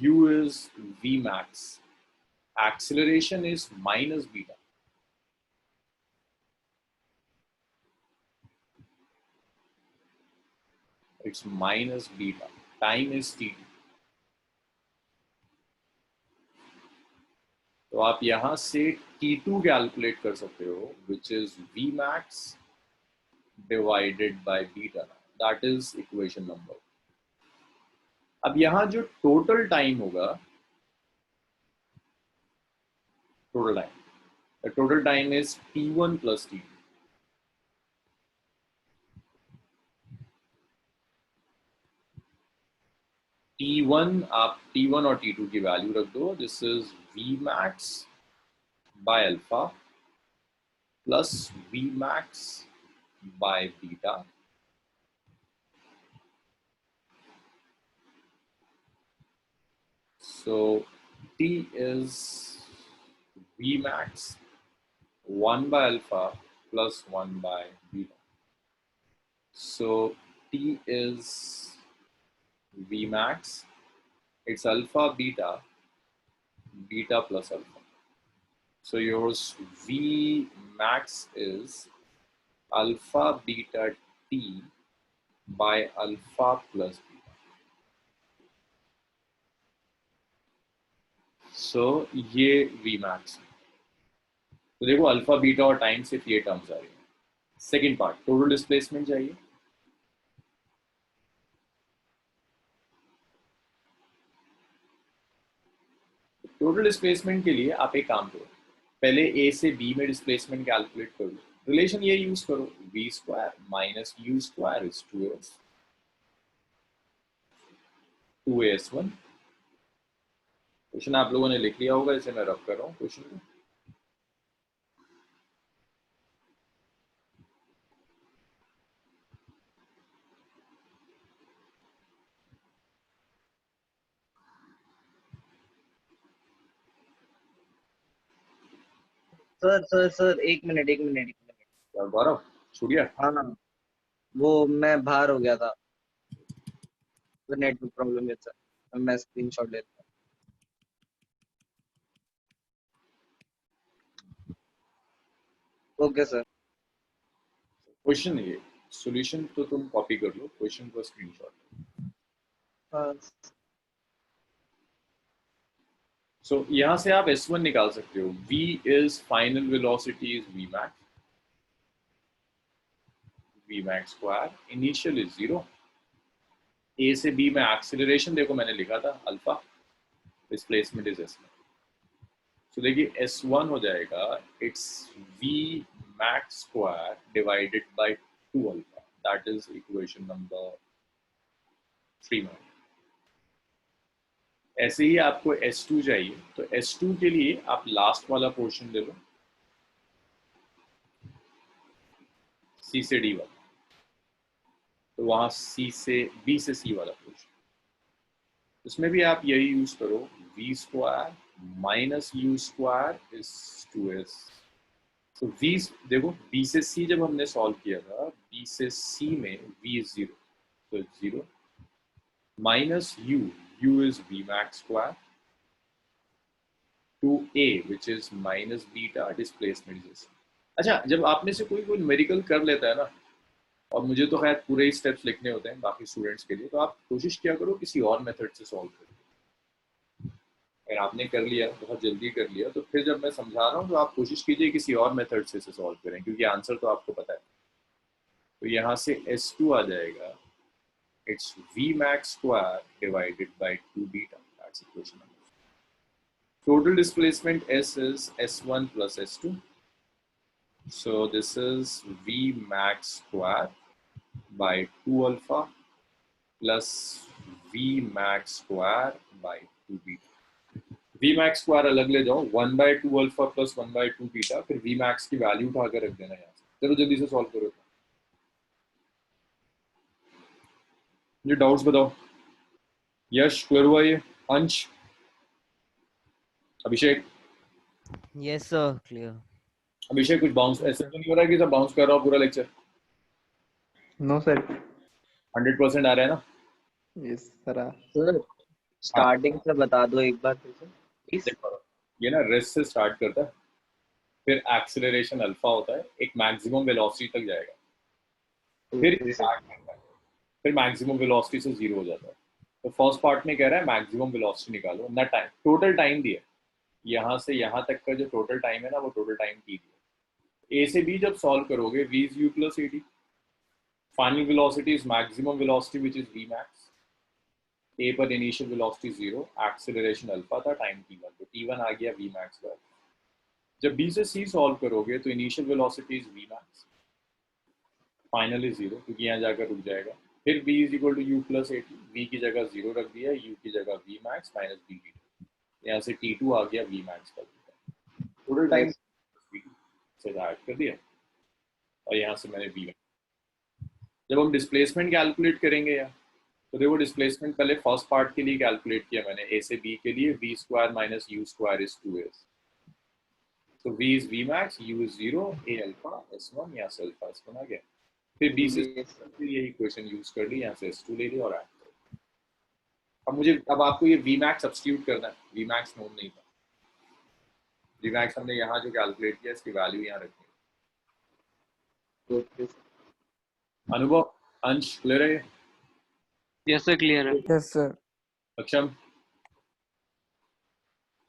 u is v max, acceleration is minus beta, it's minus beta, time is t। तो आप यहां से t2 calculate कर सकते हो, which is v max divided by beta, that is equation number। अब यहां जो टोटल टाइम होगा, total time is t1 plus t2। t1 आप t1 और t2 की वैल्यू रख दो, this is v max by alpha plus v max by beta, so t is v max 1 by alpha plus 1 by beta. So T is Vmax. It's alpha beta, beta plus alpha. So yours Vmax is alpha beta T by alpha plus beta. So ये Vmax है. तो देखो alpha beta और time सिर्फ ये terms आ रही है. Second part, total displacement चाहिए. टोटल डिस्प्लेसमेंट के लिए आप एक काम करो, पहले ए से बी में डिस्प्लेसमेंट कैलकुलेट करो. रिलेशन ये यूज करो, v square minus u square is 2as1. Question आप लोगों ने लिख लिया होगा, इसे मैं रब कर रहा हूँ क्वेश्चन को. सर एक मिनट गौरव छूट गया. हाँ ना, वो मैं बाहर हो गया था, तो नेटवर्क प्रॉब्लम है सर. मैं स्क्रीनशॉट लेता हूँ. Okay sir. क्वेश्चन ये, सॉल्यूशन तो तुम कॉपी कर लो, क्वेश्चन का स्क्रीनशॉट. सो यहाँ से आप S1 निकाल सकते हो. V is final velocity is Vmax. Vmax square initial is 0. A से B में एक्सेलरेशन देखो मैंने लिखा था अल्फा, डिस्प्लेसमेंट इज S1. सो देखिए S1 हो जाएगा, it's Vmax square divided by 2 alpha. That is equation number 3. ऐसे ही आपको S2 चाहिए, तो S2 के लिए आप लास्ट वाला पोर्शन ले लो, C से D वाला. तो वहां C से B से C वाला पोर्शन, उसमें भी आप यही यूज करो, v square minus u square is 2s. तो v देखो b से c जब हमने सॉल्व किया था, b से c में v इज 0, तो 0 minus u is Vmax square to A which is minus beta displacement is. अच्छा, जब आप में से कोई न्यूमेरिकल कर लेता है ना, और मुझे तो खैर पूरे ही स्टेप्स लिखने होते हैं बाकी स्टूडेंट्स के लिए, तो आप कोशिश किया करो किसी और मेथड से सॉल्व करो. अगर आपने कर लिया, बहुत जल्दी कर लिया, तो फिर जब मैं समझा रहा हूँ तो आप कोशिश कीजिए किसी और मेथड से सॉल्व करें, क्योंकि आंसर तो आपको पता है. तो यहाँ से S2 आ जाएगा, it's Vmax square divided by 2 beta. That's equation number 4. Total displacement S is S1 plus S2. So this is Vmax square by 2 alpha plus Vmax square by 2 beta. Vmax square अलग ले जाओ, 1 by 2 alpha plus 1 by 2 beta, फिर Vmax की value उठा कर रख देना यहाँ से. चलो जल्दी से सॉल्व करो. ये डाउट्स बताओ. यश क्लियर हुआ? ये Ansh, Abhishek? Yes sir, clear. Abhishek कुछ बाउंस ऐसे तो नहीं हो रहा है कि सब बाउंस कर रहा हो पूरा लेक्चर? No sir. 100% आ रहा है ना? Yes sir. सर स्टार्टिंग से बता दो एक बार फिर से. ये ना रेस्ट से स्टार्ट करता है, फिर एक्सेलरेशन अल्फा होता है, एक मैक्सिमम वेलोसिटी तक जाएगा, फिर स्टार्ट करता है, फिर मैक्सिमम वेलोसिटी से 0 हो जाता है. तो फर्स्ट पार्ट में कह रहा है मैक्सिमम वेलोसिटी निकालो ना, टाइम टोटल टाइम दिया यहाँ से यहाँ तक का जो टोटल टाइम है ना, वो टोटल टाइम t दिया. A से B जब सॉल्व करोगे, v is u plus AD. Final velocity is maximum velocity which is Vmax. A पर इनिशियल वेलोसिटी 0, एक्सेलरेशन अल्फा था, टाइम t1, तो t1 आ गया Vmax पर. जब B से C सॉल्व करोगे तो initial velocity is Vmax, finally 0 क्योंकि यहाँ जाकर रुक जाएगा. फिर v is equal to u plus AT. v की जगह 0 रख दिया, u की जगह Vmax माइनस b dt. यहाँ से t2 आ गया Vmax का टोटल टाइम से ऐड कर दिया, और यहाँ से मैंने v. जब हम डिस्प्लेसमेंट कैलकुलेट करेंगे यार, तो देखो डिस्प्लेसमेंट पहले फर्स्ट पार्ट के लिए कैलकुलेट किया मैंने, a से b के लिए v square minus u square is 2s. So V is V max, U is 0, A alpha, S1 यहाँ से alpha S1 आ गया. फिर B से फिर यही इक्वेशन यूज कर ली, यहाँ से S2 ले ली और ऐड कर. अब आपको ये V max सब्स्टिट्यूट करना है. V max नोन नहीं था. V max हमने यहाँ जो कैलकुलेट किया इसकी वैल्यू यहाँ रखनी है. अनुभव, अंश क्लियर है? यस सर क्लियर है। Yes sir. अक्षम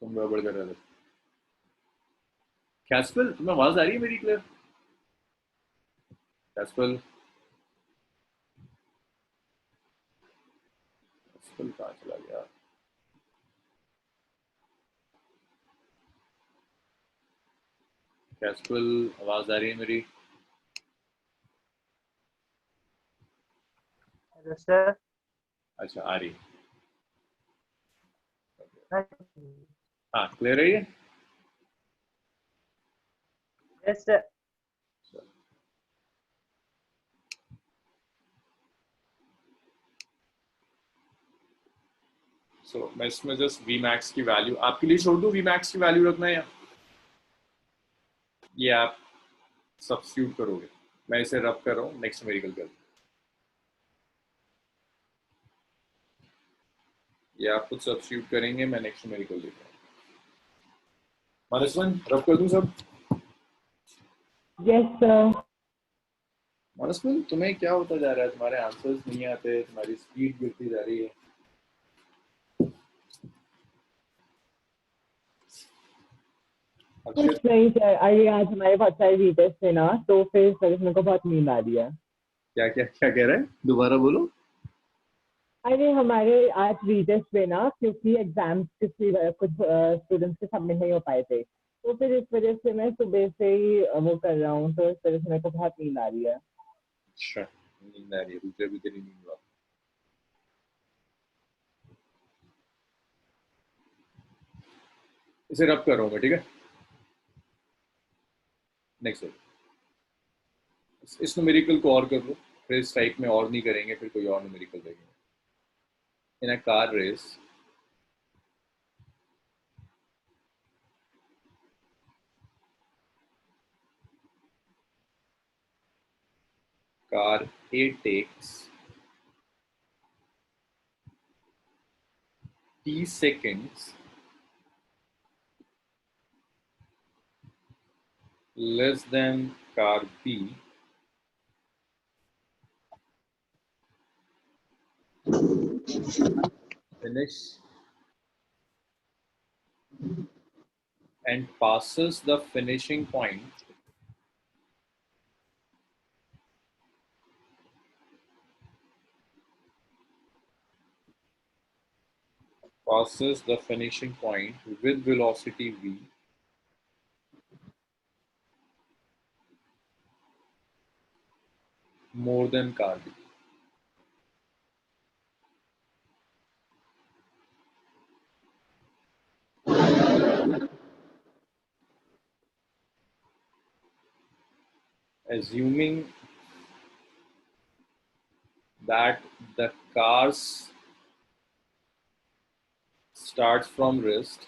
तुम गड़बड़ कर रहे थे। कैस्पल तुम्हें आवाज आ रही है मेरी क्लियर? कैस्पल कहाँ चला गया? कैस्पल आवाज आ रही है मेरी? Hello sir. अच्छा आ रही। हाँ क्लियर है ये? Yes sir. सो मैं इसमें जस्ट वी मैक्स की वैल्यू आपके लिए छोड़ दूं, वी मैक्स की वैल्यू रखना है या ये आप सब्स्टिट्यूट करोगे? मैं इसे रब कर रहा हूँ, नेक्स्ट न्यूमेरिकल कर, ये आप खुद सब्स्टिट्यूट करेंगे, मैं नेक्स्ट न्यूमेरिकल देख रहा हूँ। मानसवन रब कर दूं सब? Yes sir. मानसवन तुम्हें क्या होता जा रहा है? तुम्हारे आंसर्स नहीं आते, तुम्हारी स्पीड गिरती जा रही है। कुछ नहीं सर, अरे आज हमारे बहुत सारे रीटेस्ट थे ना, तो फिर सर मेरे को बहुत नींद आ रही है। क्या क्या क्या कह रहे हैं? दोबारा बोलो। अरे हमारे आज रीटेस्ट थे ना, क्योंकि एग्जाम्स कुछ स्टूडेंट्स के सबमिट नहीं हो पाए थे, तो फिर इस वजह से मैं सुबह से ही वो कर रहा हूँ, तो इस वजह से मेरे को बहुत नींद आ रही है। अच्छा नींद आ रही है, रुके भी तेरी नींद आ। इसे रब कर रहा हूँ मैं, ठीक है? नेक्स्ट इस न्यूमेरिकल को और कर लो, फिर इस टाइप में और नहीं करेंगे, फिर कोई और न्यूमेरिकल देखेंगे। In a car race car A takes t seconds less than car B finish and passes the finishing point with velocity v more than car B. Assuming that the cars starts from rest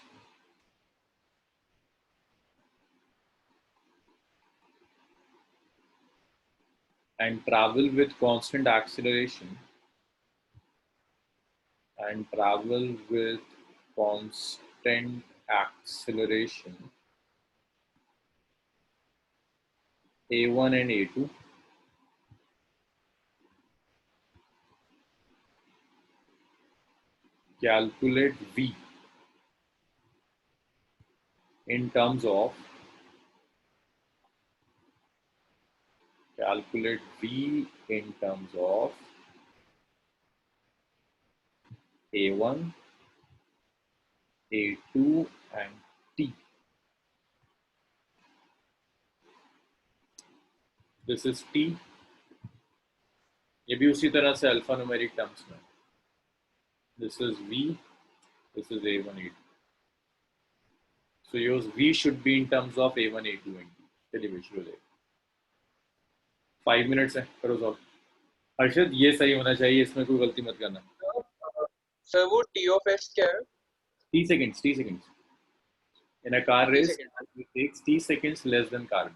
and travel with constant acceleration A1 and A2 calculate V in terms of A1, A2 and T. This is T. ये भी उसी तरह से alpha numeric terms में. This is V. This is A1, A2. So yours V should be in terms of A1, A2 and T. चलिए visual है. 5 minutes है, करो सॉल्व. हर्षद ये सही होना चाहिए, इसमें कोई गलती मत करना. सर वो T of S क्या है? T seconds. In a car 30 race, seconds. it takes t seconds less than car B.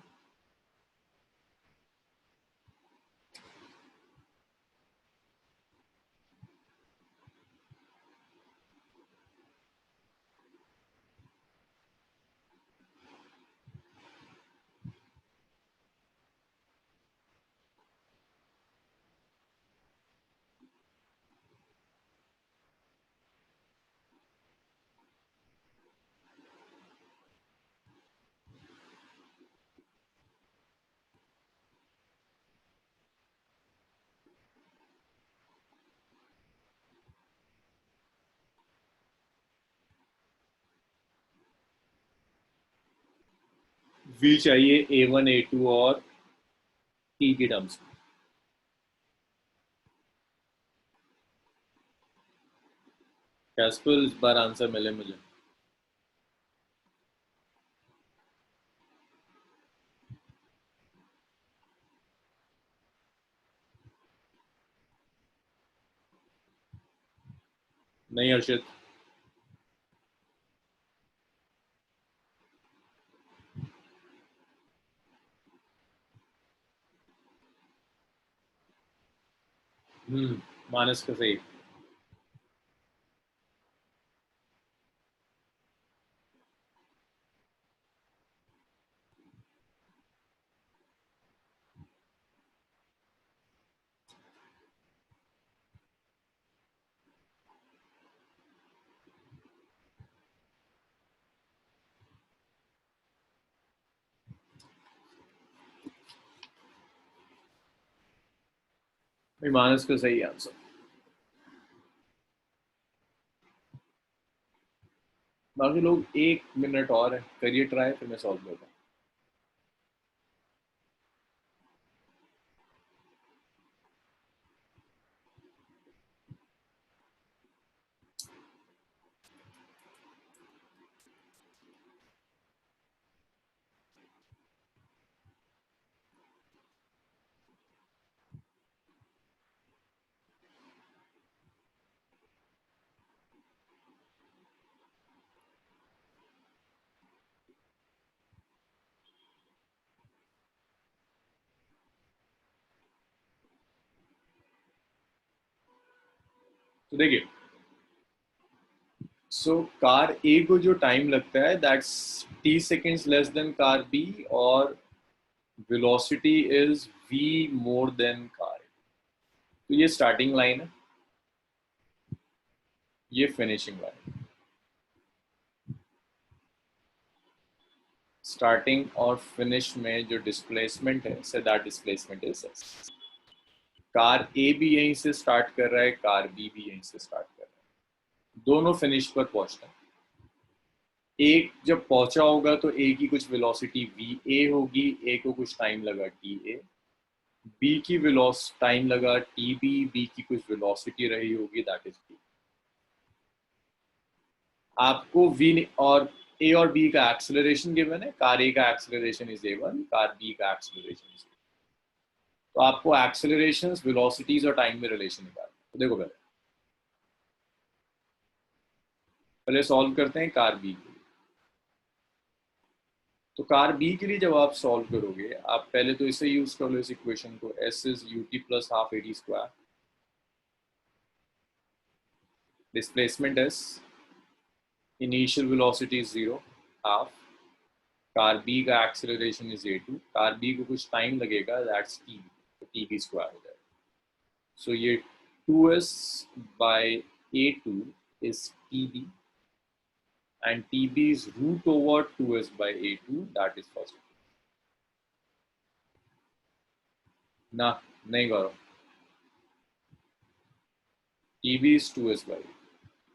V चाहिए A1 A2 और T की टर्म्स में। कैस्पर इस बार आंसर मिले मुझे। नहीं हर्षित, मानस का सही। भाई मानस का सही आंसर। बाकी लोग 1 मिनट और करिए ट्राई, फिर मैं सॉल्व करता हूँ। तो देखिए, सो कार ए को जो टाइम लगता है that's t seconds less than car B, और velocity is v more than car. तो ये स्टार्टिंग लाइन है, ये फिनिशिंग लाइन। स्टार्टिंग और फिनिश में जो डिस्प्लेसमेंट है, से that displacement is s। Car A भी यहीं से स्टार्ट कर रहा है, कार बी भी यहीं से स्टार्ट कर रहा है, दोनों फिनिश पर पहुंचते हैं। एक जब पहुंचा होगा तो ए की कुछ वेलोसिटी वी ए होगी, ए को कुछ टाइम लगा टी ए, बी की टाइम लगा टी बी, बी की कुछ वेलोसिटी रही होगी दैट इज बी। आपको वी और ए और बी का एक्सेलरेशन गिवन है, कार ए का acceleration is a1, car B का एक्सेलरेशन इज। तो आपको एक्सेलरेशंस, वेलोसिटीज और टाइम में रिलेशन निकालना। तो देखो पहले सॉल्व करते हैं कार बी के लिए। तो कार बी के लिए जब आप सॉल्व करोगे, आप पहले तो इसे यूज कर लो इस इक्वेशन को, s is ut plus half a t square, displacement s, initial velocity is 0 half, car B का acceleration is a2, car B को कुछ टाइम लगेगा दैट्स t, तो t की स्क्वायर हो जाएगा। सो ये 2s by a2 is tb and tb is root over 2s by a2, that is first। ना नहीं करो, tb is 2s by a2।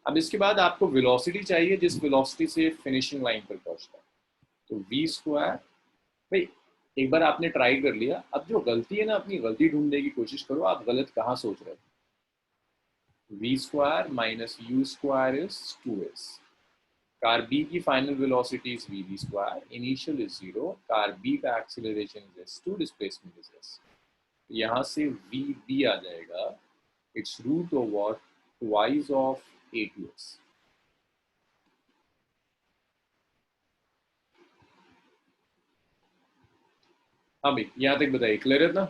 अब इसके बाद आपको वेलोसिटी चाहिए जिस वेलोसिटी से फिनिशिंग लाइन पर पहुंचता है, तो v स्क्वायर। भाई एक बार आपने ट्राई कर लिया, अब जो गलती है ना, अपनी गलती ढूंढने की कोशिश करो, आप गलत कहाँ सोच रहे हो। v square minus u square is 2s, car B की final velocity is v square, initial is 0, car B का acceleration is s2, displacement is s। यहाँ से v b आ जाएगा, it's root over twice of a2s। हाँ भाई, यहाँ तक बताइए, क्लियर है ना?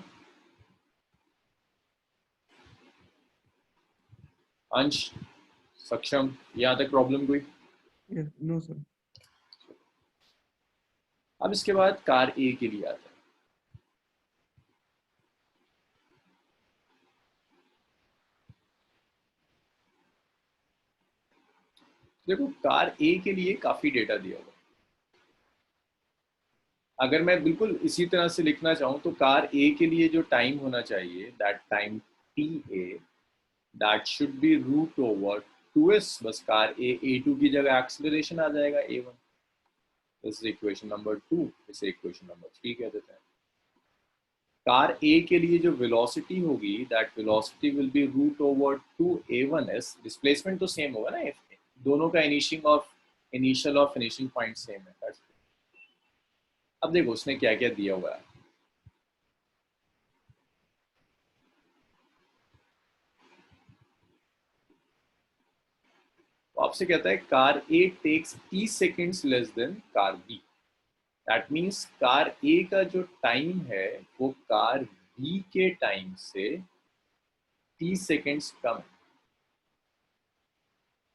अंश, सक्षम, यहाँ तक प्रॉब्लम कोई? No sir. अब इसके बाद कार ए के लिए आता है। देखो, कार ए के लिए काफी डेटा दिया हुआ है। अगर मैं बिल्कुल इसी तरह से लिखना चाहूँ तो कार ए के लिए जो टाइम होना चाहिए, that time T A, that should be root over 2s, बस कार ए a2 की जगह एक्सेलरेशन आ जाएगा a1। This is equation number 2, इसे इक्वेशन नंबर 3 कह देते हैं। कार ए के लिए जो वेलोसिटी होगी, that velocity will be root over 2a1s। Displacement तो सेम होगा ना, दोनों का इनिशियल और फिनिशिंग पॉइंट सेम है। That's it। अब देखो उसने क्या क्या दिया हुआ है। तो आपसे कहता है car A takes t seconds less than car B. That means car A का जो टाइम है वो कार बी के टाइम से t सेकेंड्स कम है।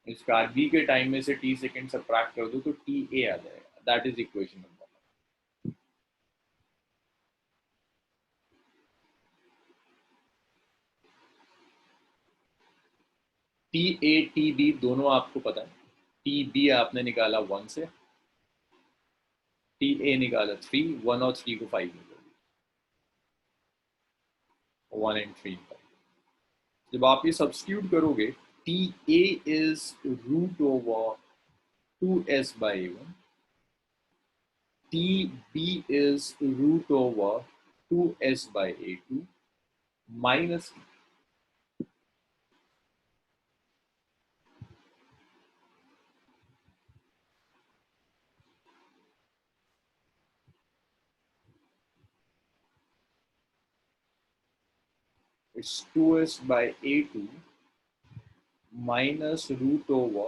इस कार बी के टाइम में से t सेकेंड सबट्रैक्ट कर दो तो टी ए आ जाएगा। That is equation number. T A T B दोनों आपको पता है। टी बी आपने निकाला 1 से, टी ए निकाला 3, 1 और 3 को 5 में कर दिया, 1 and 3। जब आप ये सब्स्टिट्यूट करोगे, T A is root over 2s by a1, T B is root over 2s by a2 minus it's 2s by a2 minus root over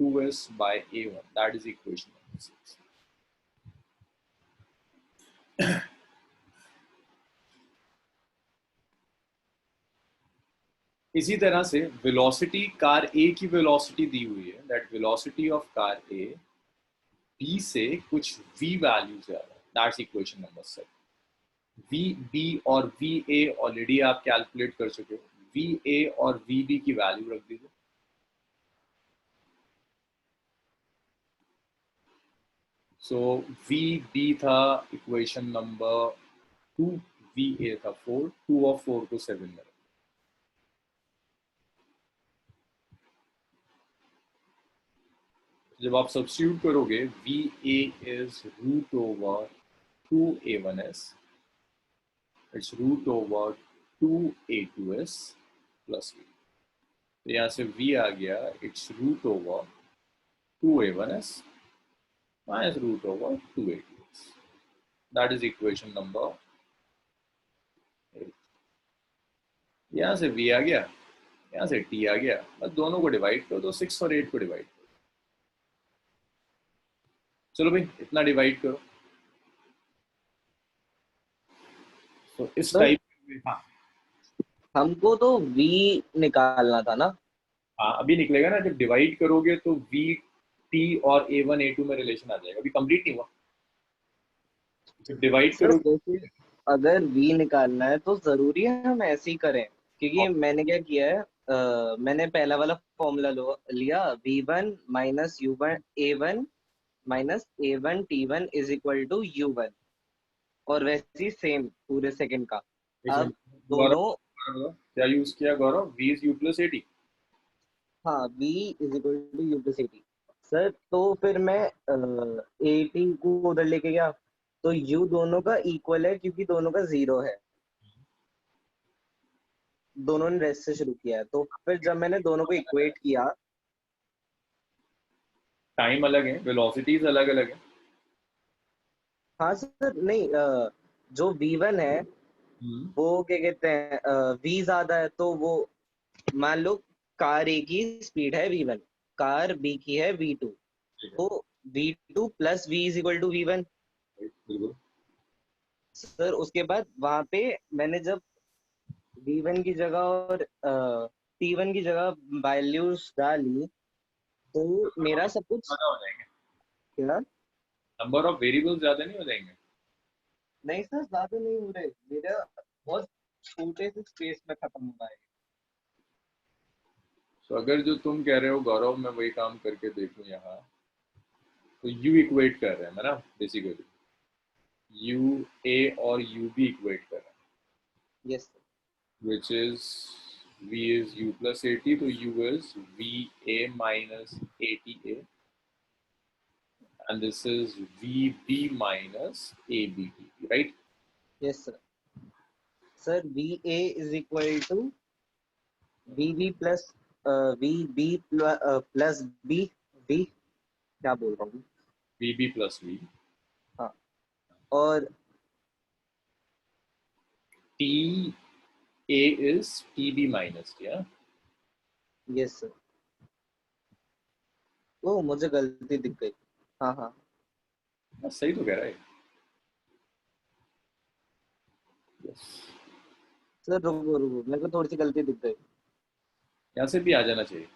2s by a1. That is equation number 6. इसी तरह से velocity, car ए की velocity दी हुई है, that velocity of car A B से कुछ v value से आ रहा है। That's equation number 7। V B और वी ए ऑलरेडी आप कैलकुलेट कर चुके हो। वी ए और वी बी की वैल्यू रख दीजिए। सो वी बी था इक्वेशन नंबर 2, वी ए था 4, 2 और 4 को 7 में। जब आप सब्स्टिट्यूट करोगे, V A is root over 2a1s, it's root over 2a2s plus a। तो यहाँ से v आ गया, it's root over 2a1s minus root over 2a2s। That is equation number 8। यहाँ से v आ गया, यहाँ से t आ गया, बस दोनों को डिवाइड करो तो 6 और 8 को डिवाइड करो। चलो भाई, इतना डिवाइड करो। तो इस टाइप में, हाँ हमको तो v निकालना था ना। हाँ, अभी निकलेगा ना। जब डिवाइड करोगे तो v t और a1 a2 में रिलेशन आ जाएगा। अभी कंप्लीट नहीं हुआ। जब डिवाइड सर करोगे, जैसे अगर v निकालना है तो जरूरी है हम ऐसे ही करें, क्योंकि मैंने क्या किया है, मैंने पहला वाला फॉर्मूला लिया, v1 minus u1 a1 minus a1 t1 is equal to u1, और वैसे ही सेम पूरे सेकंड का। अब दोनों क्या यूज किया Gaurav? v is u plus at। हाँ, v is equal to u plus at। Sir तो फिर मैं at को उधर लेके गया तो u दोनों का इक्वल है, क्योंकि दोनों का 0 है, दोनों ने रेस्ट से शुरू किया है। तो फिर जब मैंने दोनों को इक्वेट किया, टाइम अलग है, वेलोसिटीज अलग अलग है। हाँ सर नहीं, जो v1 है वो क्या कहते हैं, v ज्यादा है, तो वो मान लो कार ए की स्पीड है v1, कार बी की है v2, तो v2 plus v is equal to v1। Sir उसके बाद वहां पे मैंने जब V1 की जगह और T1 की जगह वैल्यूज डाली तो मेरा सब कुछ ज्यादा हो जाएंगे, क्या नंबर ऑफ वेरिएबल्स ज्यादा नहीं हो जाएंगे? नहीं सर ज्यादा नहीं हो रहे, मेरा बहुत छोटे से स्पेस में खत्म हो रहा है। तो अगर जो तुम कह रहे हो गौरव, मैं वही काम करके देखूं यहाँ, तो यू इक्वेट कर रहे हैं ना बेसिकली, यू ए और यू बी इक्वेट कर रहे हैं, yes which is v is u plus at, तो u is va minus ata, and this is vb minus abt, right? Yes sir. Sir VA is equal to VB plus VB plus B B क्या बोल रहा हूँ। vb plus v, हाँ और t a is tb minus, yeah? Yes sir. ओ मुझे गलती दिख गई। हाँ हाँ सही तो कह रहा है। yes. सर रुको रुको, मेरे को थोड़ी सी गलती दिख गई। यहाँ से भी आ जाना चाहिए।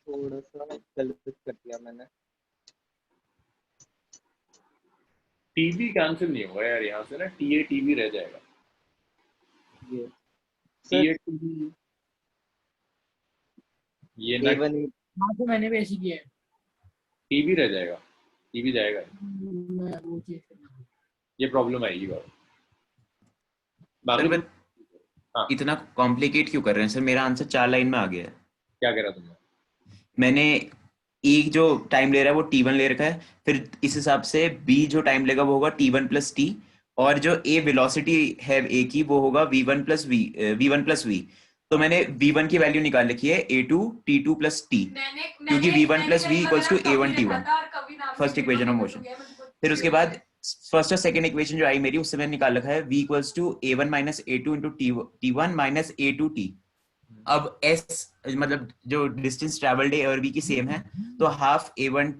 थोड़ा सा गलत कर दिया मैंने। tb कैंसिल नहीं होगा यार, यहाँ से ना ta tb रह जाएगा। ये ta सर ये ना A1 हाँ तो मैंने भी ऐसे किया है। tb रह जाएगा, tb जाएगा, मैं वो चीज करना। ये प्रॉब्लम आएगी बात। सर बाकी बट हाँ इतना कॉम्प्लिकेट क्यों कर रहे हैं सर? मेरा आंसर 4 लाइन में आ गया है। क्या कह रहा तुमने? मैंने एक जो टाइम ले रहा है वो T1 ले रखा है, फिर इस हिसाब से B जो टाइम लेगा वो होगा T1 प्लस T, और जो A वेलोसिटी है A की वो होगा V1 प्लस V। तो मैंने V1 की वैल्यू निकाल रखी है A2 T2 प्लस T, क्योंकि V1 plus V equals to A1 T1, first equation of motion. फिर उसके बाद फर्स्ट और सेकंड इक्वेशन जो आई मेरी, उससे मैंने निकाल रखा है V equals to A1 minus A2 into T1 minus A2 T। अब S मतलब जो डिस्टेंस ट्रेवल्ड ए और बी की सेम है, तो हाफ A1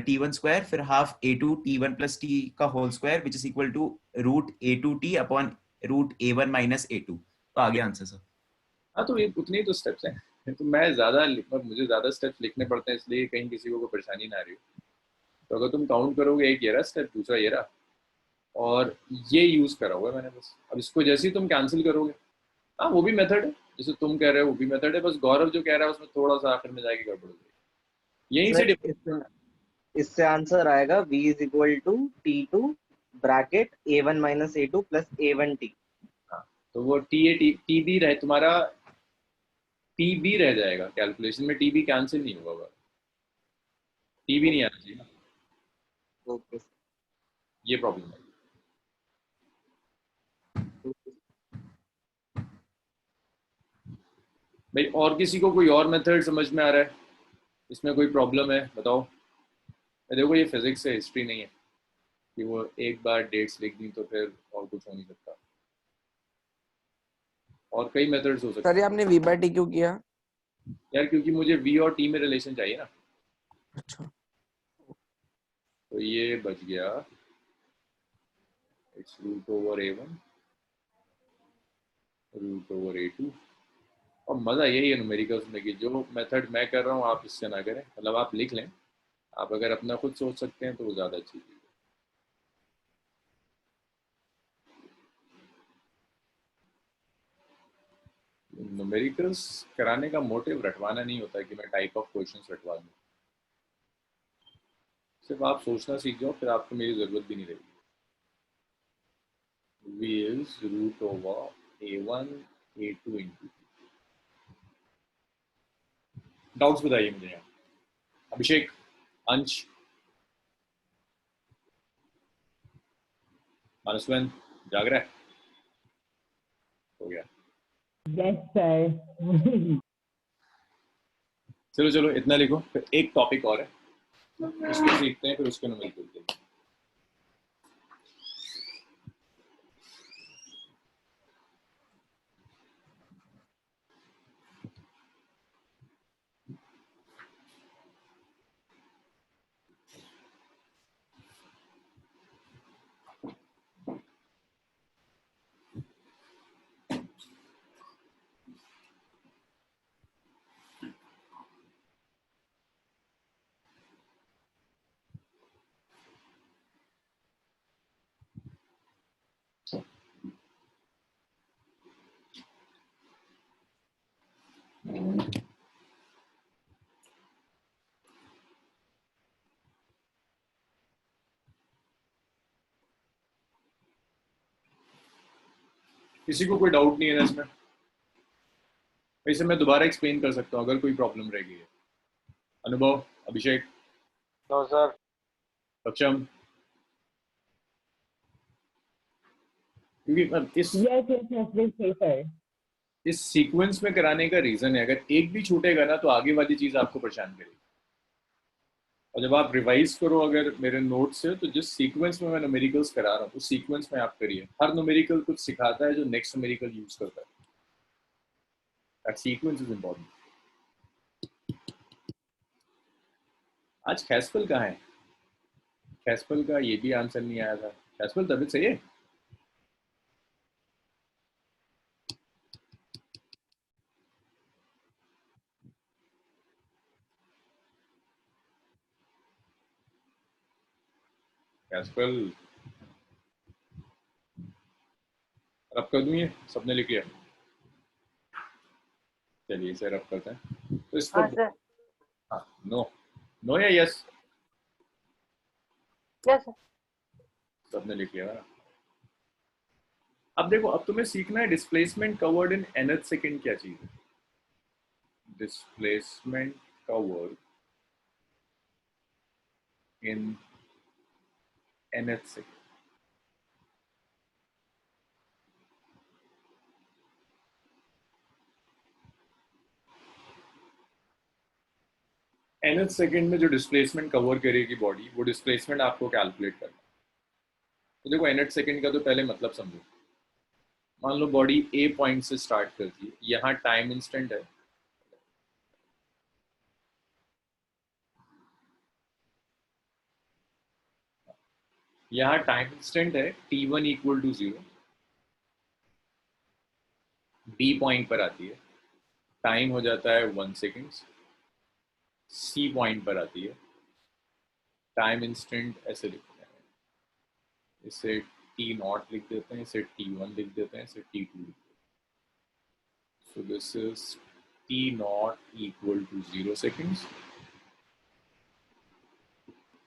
T1 स्क्वायर फिर half A2 T1 plus T का whole square which is equal to root A2 T upon root A1 minus A2। तो आ गया आंसर सर। हाँ तो ये उतने ही तो स्टेप्स हैं, तो मैं ज़्यादा मुझे ज़्यादा स्टेप्स लिखने पड़ते हैं, इसलिए कहीं किसी को कोई परेशानी ना आ रही हो। तो अगर तुम काउंट करोगे, एक ये रहा स्टेप, दूसरा ये रहा, और ये यूज़ करा हुआ है मैंने बस। अब इसको जैसे ही तुम कैंसिल करोगे, हाँ वो भी मेथड है, जैसे तुम कह रहे हो वो भी मेथड है, बस गौरव जो कह रहा है उसमें थोड़ा सा आखिर में जाके गड़बड़ हो जाएगी, यहीं से सर इससे आंसर आएगा V is equal to T2 bracket A1 minus A2 plus A1 T। हाँ तो वो टी बी रहे तुम्हारा, टी बी रह जाएगा कैलकुलेशन में, टी बी कैंसिल नहीं होगा, टी बी नहीं आना चाहिए ना, ओके ये प्रॉब्लम है। भाई और किसी को कोई और मेथड समझ में आ रहा है, इसमें कोई प्रॉब्लम है बताओ? देखो ये फिजिक्स है, हिस्ट्री नहीं है कि वो एक बार डेट्स लिख दी तो फिर और कुछ हो नहीं सकता, और कई मेथड्स हो सकते सर ये आपने V by T क्यों किया? यार क्योंकि मुझे V और T में रिलेशन चाहिए ना। अच्छा तो ये बच गया, it's root over A1 root over A2। और मज़ा यही है न्यूमेरिकल्स में कि जो मेथड मैं कर रहा हूँ आप इससे ना करें, मतलब आप लिख लें, आप अगर अपना खुद सोच सकते हैं तो वो ज़्यादा अच्छी चीज़ है। न्यूमेरिकल्स कराने का मोटिव रटवाना नहीं होता कि मैं टाइप ऑफ क्वेश्चंस रटवा दूँ, सिर्फ आप सोचना सीख जाओ, फिर आपको मेरी ज़रूरत भी नहीं रहेगी। V is root over A1 A2 into doubts बताइए मुझे यहाँ। अभिषेक, अंश, मानसवन जाग रहा है? हो गया। Yes, sir. चलो चलो इतना लिखो, फिर एक टॉपिक और है उसको सीखते हैं, फिर उसके नंबर बोलते हैं। किसी को कोई डाउट नहीं है ना इसमें? वैसे मैं दोबारा एक्सप्लेन कर सकता हूँ अगर कोई प्रॉब्लम रह गई है। अनुभव, अभिषेक, नो सर। सक्षम, क्योंकि इस सीक्वेंस में कराने का रीजन है, अगर एक भी छूटेगा ना तो आगे वाली चीज आपको परेशान करेगी। और जब आप रिवाइज करो अगर मेरे नोट से, तो जिस सीक्वेंस में मैं न्यूमेरिकल्स करा रहा हूँ उस सीक्वेंस में आप करिए। हर न्यूमेरिकल कुछ सिखाता है जो नेक्स्ट न्यूमेरिकल यूज करता है। That sequence is important. आज खैसपल कहाँ है? खैसपल का ये भी आंसर नहीं आया था। खैसपल तबीयत सही है? खैसपल रब कर दूं? ये सबने लिख लिया? चलिए इसे रब करते हैं। तो इस पर नो नो या यस? यस सबने लिख लिया ना? अब देखो, अब तुम्हें सीखना है displacement covered in nth second क्या चीज है। Displacement covered in nth second. nth second में जो डिस्प्लेसमेंट कवर करेगी बॉडी, वो डिस्प्लेसमेंट आपको कैलकुलेट करना है। तो देखो nth सेकंड का तो पहले मतलब समझो। मान लो बॉडी ए पॉइंट से स्टार्ट करती है, यहाँ टाइम इंस्टेंट है, यहाँ टाइम इंस्टेंट है t1 equal to 0। B point पर आती है, टाइम हो जाता है 1 सेकेंड। सी पॉइंट पर आती है, टाइम इंस्टेंट ऐसे लिखते हैं, इसे टी नॉट लिख देते हैं, इसे t1 लिख देते हैं, इसे t2 लिख देते हैं। So this is t not equal to 0 seconds,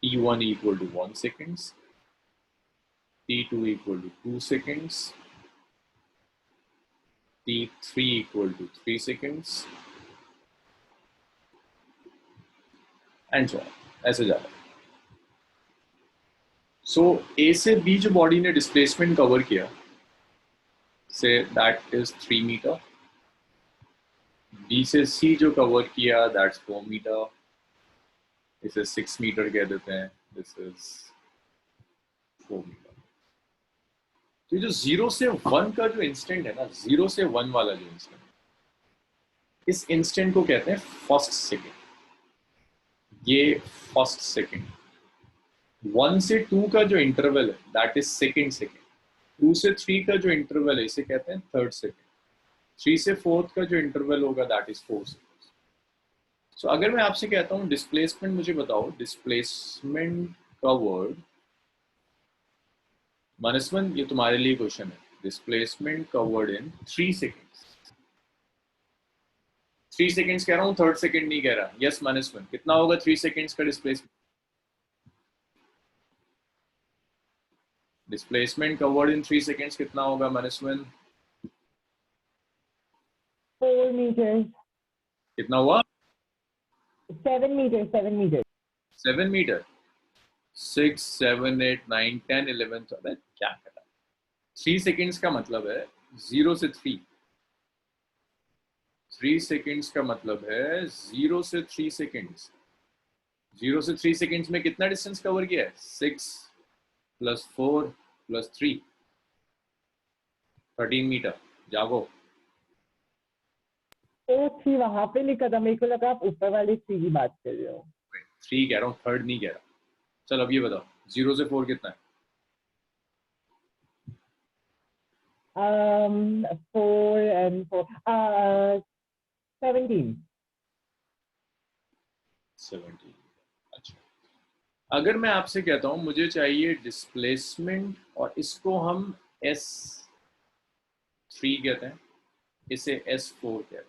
t1 equal to 1 seconds, t2 equal to 2 seconds, t3 equal to 3 seconds and so on, ऐसे जा रहा है। सो ए से बी जो बॉडी ने डिस्प्लेसमेंट कवर किया, say that is 3 metre. B से सी जो कवर किया, दैट्स 4 मीटर। इसे 6 मीटर कह देते हैं, दिस इज 4 मीटर। तो जो 0 से 1 का जो इंस्टेंट है ना, 0 से 1 वाला जो इंस्टेंट, इस इंस्टेंट को कहते हैं फर्स्ट सेकेंड। ये फर्स्ट सेकेंड। 1 से 2 का जो इंटरवल है, दैट इज सेकेंड सेकेंड। 2 से 3 का जो इंटरवल है, इसे कहते हैं थर्ड सेकेंड। 3 से 4 का जो इंटरवल होगा, दैट इज 4 सेकेंड। सो अगर मैं आपसे कहता हूँ डिस्प्लेसमेंट मुझे बताओ, डिस्प्लेसमेंट कवर्ड, मनस्वन ये तुम्हारे लिए क्वेश्चन है, displacement covered in 3 seconds. 3 seconds कह रहा हूँ, थर्ड सेकेंड नहीं कह रहा। यस मनस्वन, कितना होगा 3 सेकेंड्स का displacement? Displacement covered in 3 seconds कितना होगा मनस्वन? 4 meters. कितना हुआ? 7 meters. 7 meters. 7 मीटर। 6, 7, 8, 9, 10, 11, 12, क्या करा? 3 सेकेंड्स का मतलब है 0 से 3। 3 सेकेंड्स का मतलब है 0 से 3 सेकेंड्स। 0 से 3 सेकेंड्स में कितना डिस्टेंस कवर किया है? 6 + 4 + 3, 13 मीटर। जागो। तो 3 वहां पे लिखा था, मेरे को लगा आप ऊपर वाली 3 की बात कर रहे हो। 3 कह रहा हूँ, थर्ड नहीं कह रहा। चल अब ये बताओ 0 से 4 कितना है? 4 and 4 17. 17। अच्छा, अगर मैं आपसे कहता हूं मुझे चाहिए डिस्प्लेसमेंट, और इसको हम S3 कहते हैं, इसे S4 कहते हैं।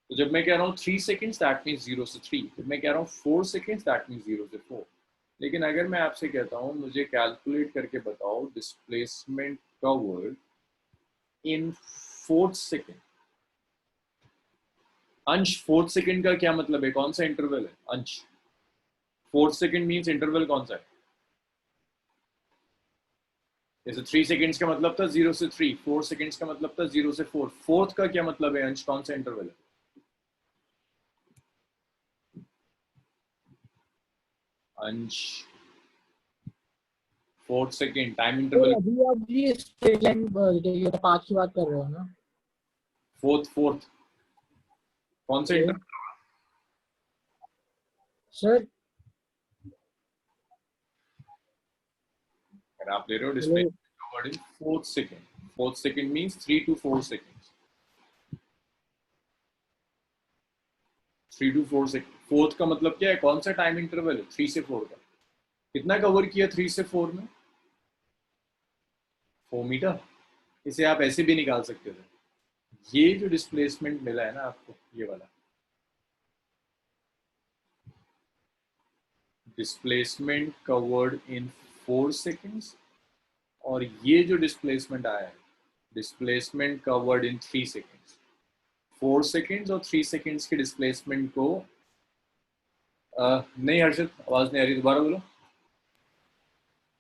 तो जब मैं कह रहा हूँ 3 सेकेंड्स, दैट मीन्स 0 से 3। जब मैं कह रहा हूँ 4 सेकेंड्स, दैट मीन्स 0 से 4। लेकिन अगर मैं आपसे कहता हूँ मुझे कैलकुलेट करके बताओ displacement covered in fourth second. अंश फोर्थ सेकंड का क्या मतलब है, कौन सा इंटरवल है अंश? फोर्थ सेकंड मींस इंटरवल कौन सा है? जैसे 3 सेकंड्स का मतलब था 0 से 3, 4 सेकंड्स का मतलब था 0 से 4. फोर्थ का क्या मतलब है अंश, कौन सा इंटरवल है? अंश फोर्थ सेकंड टाइम तो इंटरवल. अभी आप ये स्ट्रेट लाइन पाथ की बात कर रहे हो ना? फोर्थ कौन सा इंटरवल सर आप ले रहे हो? Displacement in fourth second. Fourth second means 3 to 4 seconds. 3 to 4 second. Fourth का मतलब क्या है, कौन सा टाइम इंटरवल है? 3 से 4 का. कितना कवर किया 3 से 4 में? 4 मीटर. इसे आप ऐसे भी निकाल सकते थे. ये जो डिस्प्लेसमेंट मिला है ना आपको, ये वाला डिस्प्लेसमेंट कवर्ड इन 4 seconds, और ये जो डिस्प्लेसमेंट आया है displacement covered in 3 seconds. 4 seconds और 3 seconds के डिस्प्लेसमेंट को नहीं हर्षित, आवाज नहीं आ रही, दोबारा बोलो.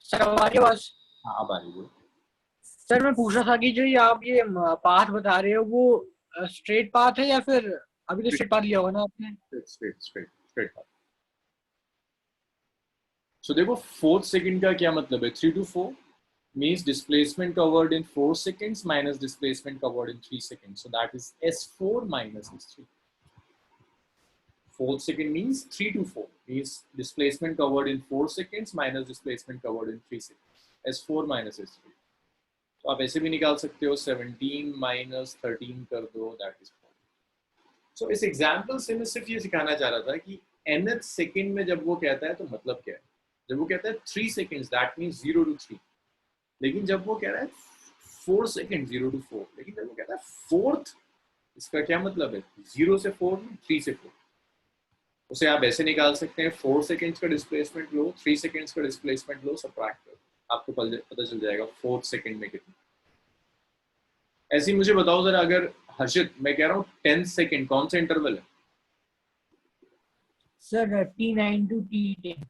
सर हमारी आवाज. हाँ अब आ रही, बोलो. सर मैं पूछ रहा था कि जो ये आप ये पाथ बता रहे हो वो स्ट्रेट पाथ है या फिर अभी तो स्ट्रेट पाथ लिया होगा ना आपने? Straight path. सो देखो फोर्थ सेकंड का क्या मतलब है, 3 to 4 means displacement covered in 4 seconds minus displacement covered in 3 seconds. So that is S4 minus S3. Fourth second means 3 to 4 means displacement covered in 4 seconds minus displacement covered in 3 seconds. S4 minus S3. तो आप ऐसे भी निकाल सकते हो, 17 minus 13 कर दो, that is 4. So इस एग्जाम्पल से मैं सिर्फ ये सिखाना चाह रहा था कि nth सेकेंड में जब वो कहता है तो मतलब क्या है. जब वो कहता है 3 seconds, that means 0 to 3. लेकिन जब वो कह रहा है 4 सेकेंड 0 to 4, लेकिन जब वो कहता है फोर्थ, इसका क्या मतलब है, 0 से 4 में 3 से 4. उसे आप ऐसे निकाल सकते हैं, 4 सेकेंड्स का डिस्प्लेसमेंट लो, 3 सेकेंड्स का डिस्प्लेसमेंट लो, सबट्रैक्ट करो, आपको पता चल जाएगा फोर्थ सेकेंड में कितना. ऐसे ही मुझे बताओ जरा, अगर हर्षित मैं कह रहा हूँ 10 सेकेंड, कौन सा इंटरवल है? Sir T9 to T10.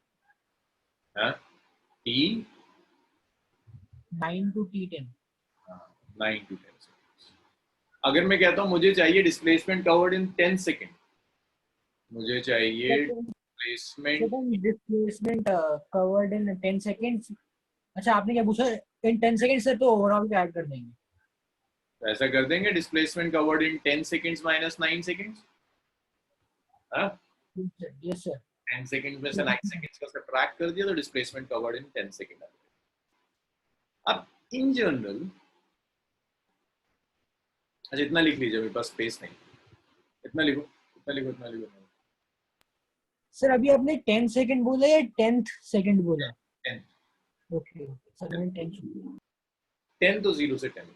हाँ, T9 9 to T10. to 10 seconds. अगर मैं कहता हूँ मुझे चाहिए डिस्प्लेसमेंट कवर्ड इन 10 सेकेंड, मुझे चाहिए डिस्प्लेसमेंट कवर्ड इन 10 seconds. अच्छा आपने क्या पूछा? इन 10 seconds से तो ओवरऑल ऐड कर देंगे. ऐसा कर देंगे, displacement covered in 10 seconds minus 9 seconds. हाँ, यस सर. 10 seconds में से 9 seconds का सब्ट्रैक्ट कर दिया तो डिस्प्लेसमेंट कवर्ड इन 10 सेकेंड आ गया. अब इन जनरल, अच्छा इतना लिख लीजिए, मेरे पास स्पेस नहीं. इतना लिखो, इतना लिखो, इतना लिखो. सर अभी आपने 10 सेकंड बोला या 10th सेकंड बोला? 10. ओके सर मैंने 10 10 तो 0 से 10.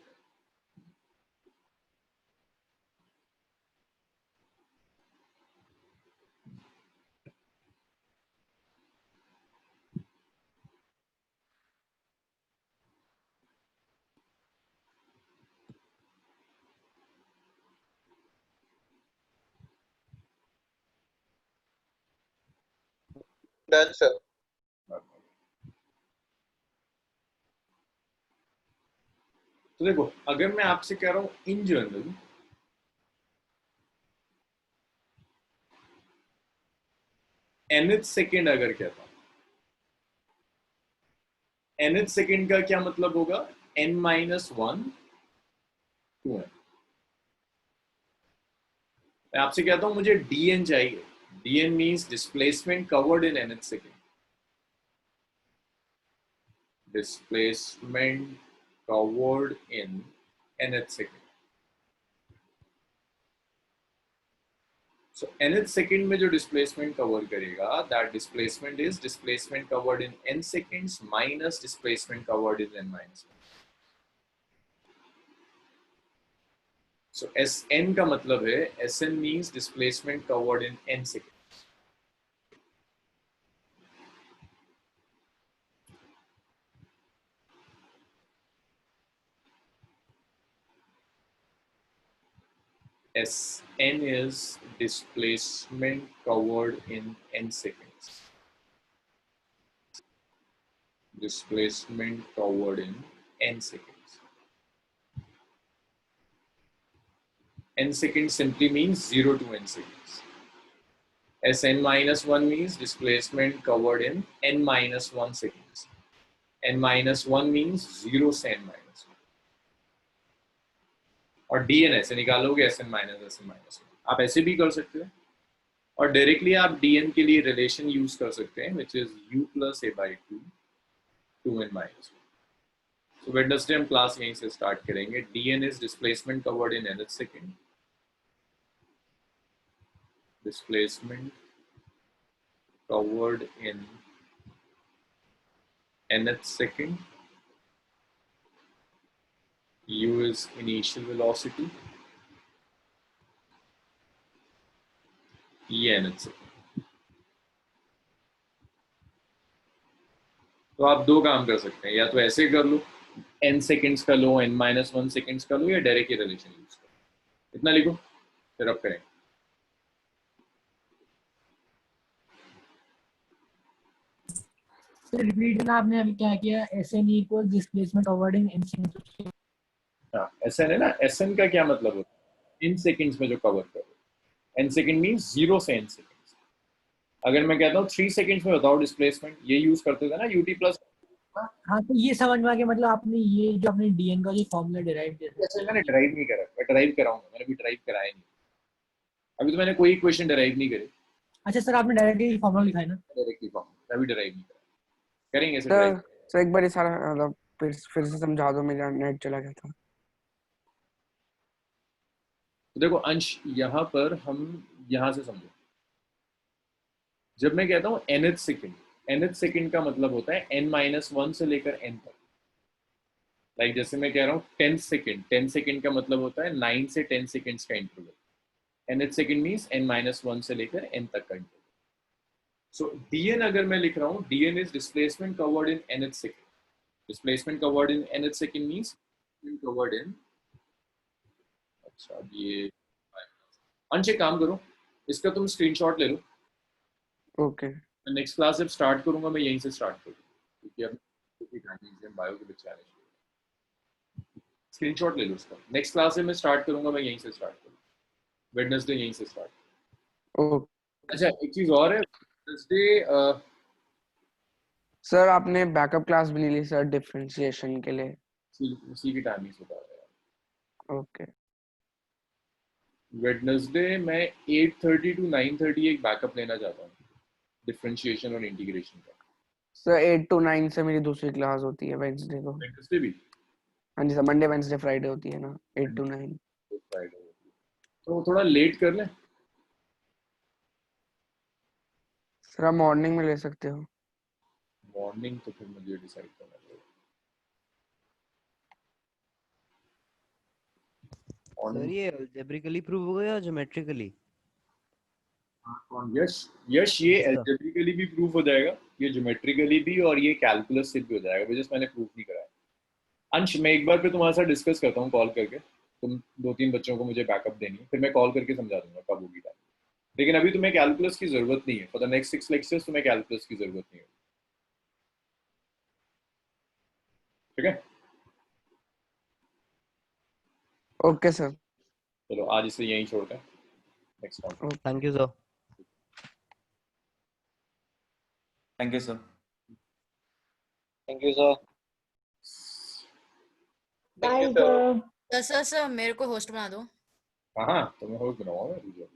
Done sir. तो देखो, अगर मैं आपसे कह रहा हूं इन जनरल nth सेकेंड, अगर कहता हूं nth सेकेंड का क्या मतलब होगा, n minus 1 2 है. मैं आपसे कहता हूं मुझे dn चाहिए. dn means displacement covered in nth second. Displacement covered in nth second. So nth second में जो डिस्प्लेसमेंट कवर करेगा, that displacement is displacement covered in n seconds minus displacement covered in n minus 1. So Sn का मतलब है, Sn means displacement covered in n seconds. Sn is displacement covered in n seconds. Displacement covered in n seconds. N seconds simply means 0 to n seconds. Sn minus 1 means displacement covered in n minus 1 seconds. N minus 1 means 0 से n minus 1. और dn ऐसे निकालोगे Sn minus Sn minus 1. आप ऐसे भी कर सकते हो और डायरेक्टली आप dn के लिए रिलेशन यूज कर सकते हैं which is u plus a by 2 2n minus 1. So Wednesday हम क्लास यहीं से स्टार्ट करेंगे. dn is displacement covered in nth second. Displacement covered in nth second. U is initial velocity. ये nth second. तो आप दो काम कर सकते हैं, या तो ऐसे कर लो n सेकेंड्स का लो, n माइनस 1 सेकेंड्स का लो, या डायरेक्ट ये रिलेशन यूज करो. इतना लिखो फिर अब करें. रिपीट करना आपने अभी क्या किया. Sn equals displacement covered in n seconds. हाँ, Sn है ना. Sn का क्या मतलब होता है? इन सेकेंड्स में जो कवर करो. n सेकेंड मींस 0 से n सेकेंड्स. अगर मैं कहता हूँ 3 सेकेंड्स में बताओ डिस्प्लेसमेंट, ये यूज करते थे ना ut प्लस. हाँ, तो ये समझ में आ गया. मतलब आपने ये जो अपने dn का जो फॉर्मूला डिराइव किया था. ऐसे मैंने डिराइव नहीं करा, मैं डिराइव कराऊंगा. मैंने भी डिराइव कराया नहीं अभी, तो मैंने कोई इक्वेशन डिराइव नहीं करी. अच्छा सर, आपने डायरेक्टली फॉर्मूला लिखा है ना. डायरेक्टली फॉर्मूला अभी डिराइव नहीं करा. करेंगे ऐसे सर डिराइव. सर एक बार ये सारा मतलब फिर से समझा दो, मेरा नेट चला गया था. तो देखो अंश, यहाँ पर हम यहाँ से समझो. जब मैं कहता हूँ nth सेकेंड, nth सेकेंड का मतलब होता है n माइनस 1 से लेकर n तक. लाइक जैसे मैं कह रहा हूँ 10 सेकेंड, 10 सेकेंड का मतलब होता है 9 से 10 सेकेंड्स का interval. nth second means n minus 1 से लेकर n तक का इंटरवल. सो dn अगर मैं लिख रहा हूँ, dn is displacement covered in nth second. Displacement covered in nth second means covered in. अच्छा, अब ये अंश एक काम करो, इसका तुम स्क्रीनशॉट ले लो. ओके. नेक्स्ट क्लास जब स्टार्ट करूंगा मैं यहीं से स्टार्ट करूंगा, क्योंकि अब बायो के बच्चे आने चाहिए. स्क्रीनशॉट ले लो उसका. नेक्स्ट क्लास से मैं स्टार्ट करूंगा, मैं यहीं से स्टार्ट करूंगा. वेडनेसडे यहीं से स्टार्ट. अच्छा, एक चीज और है. वेडनेसडे सर आपने बैकअप क्लास भी नहीं ली सर डिफरेंशिएशन के लिए. उसी की टाइमिंग बता रहा है. ओके. वेडनेसडे मैं 8:30 to 9:30 एक बैकअप लेना चाहता हूँ डिफरेंशिएशन और इंटीग्रेशन का. सर 8 to 9 से मेरी दूसरी क्लास होती है वेडनेसडे को. वेडनेसडे भी? हाँ जी सर, मंडे वेडनेसडे फ्राइडे होती है ना 8 to 9. फ्राइडे होती है. तो थोड़ा लेट कर लें. सर आप मॉर्निंग में ले सकते हो. मॉर्निंग तो फिर मुझे डिसाइड करना पड़ेगा. सर ये अलजेब्रिकली प्रूव होगा या ज्योमेट्रिकली? यश ये अलजेब्रिकली भी प्रूफ हो जाएगा, ये ज्योमेट्रिकली भी, और ये कैलकुलस से भी हो जाएगा. वजह मैंने प्रूफ नहीं कराया. अंश, मैं एक बार फिर तुम्हारे साथ डिस्कस करता हूँ कॉल करके. तुम 2-3 बच्चों को मुझे बैकअप देनी है, फिर मैं कॉल करके समझा दूंगा कब होगी टाइम. लेकिन अभी तुम्हें कैलकुलस की जरूरत नहीं है. फॉर द नेक्स्ट 6 लेक्चर्स तुम्हें कैलकुलस की जरूरत नहीं है. ठीक है. Okay sir. चलो आज इसे यहीं छोड़ते हैं. Next time. Thank you sir. Thank you sir. Thank you sir. Bye sir. Sir मेरे को होस्ट बना दो. हाँ, तुम्हें होस्ट बनाऊंगा.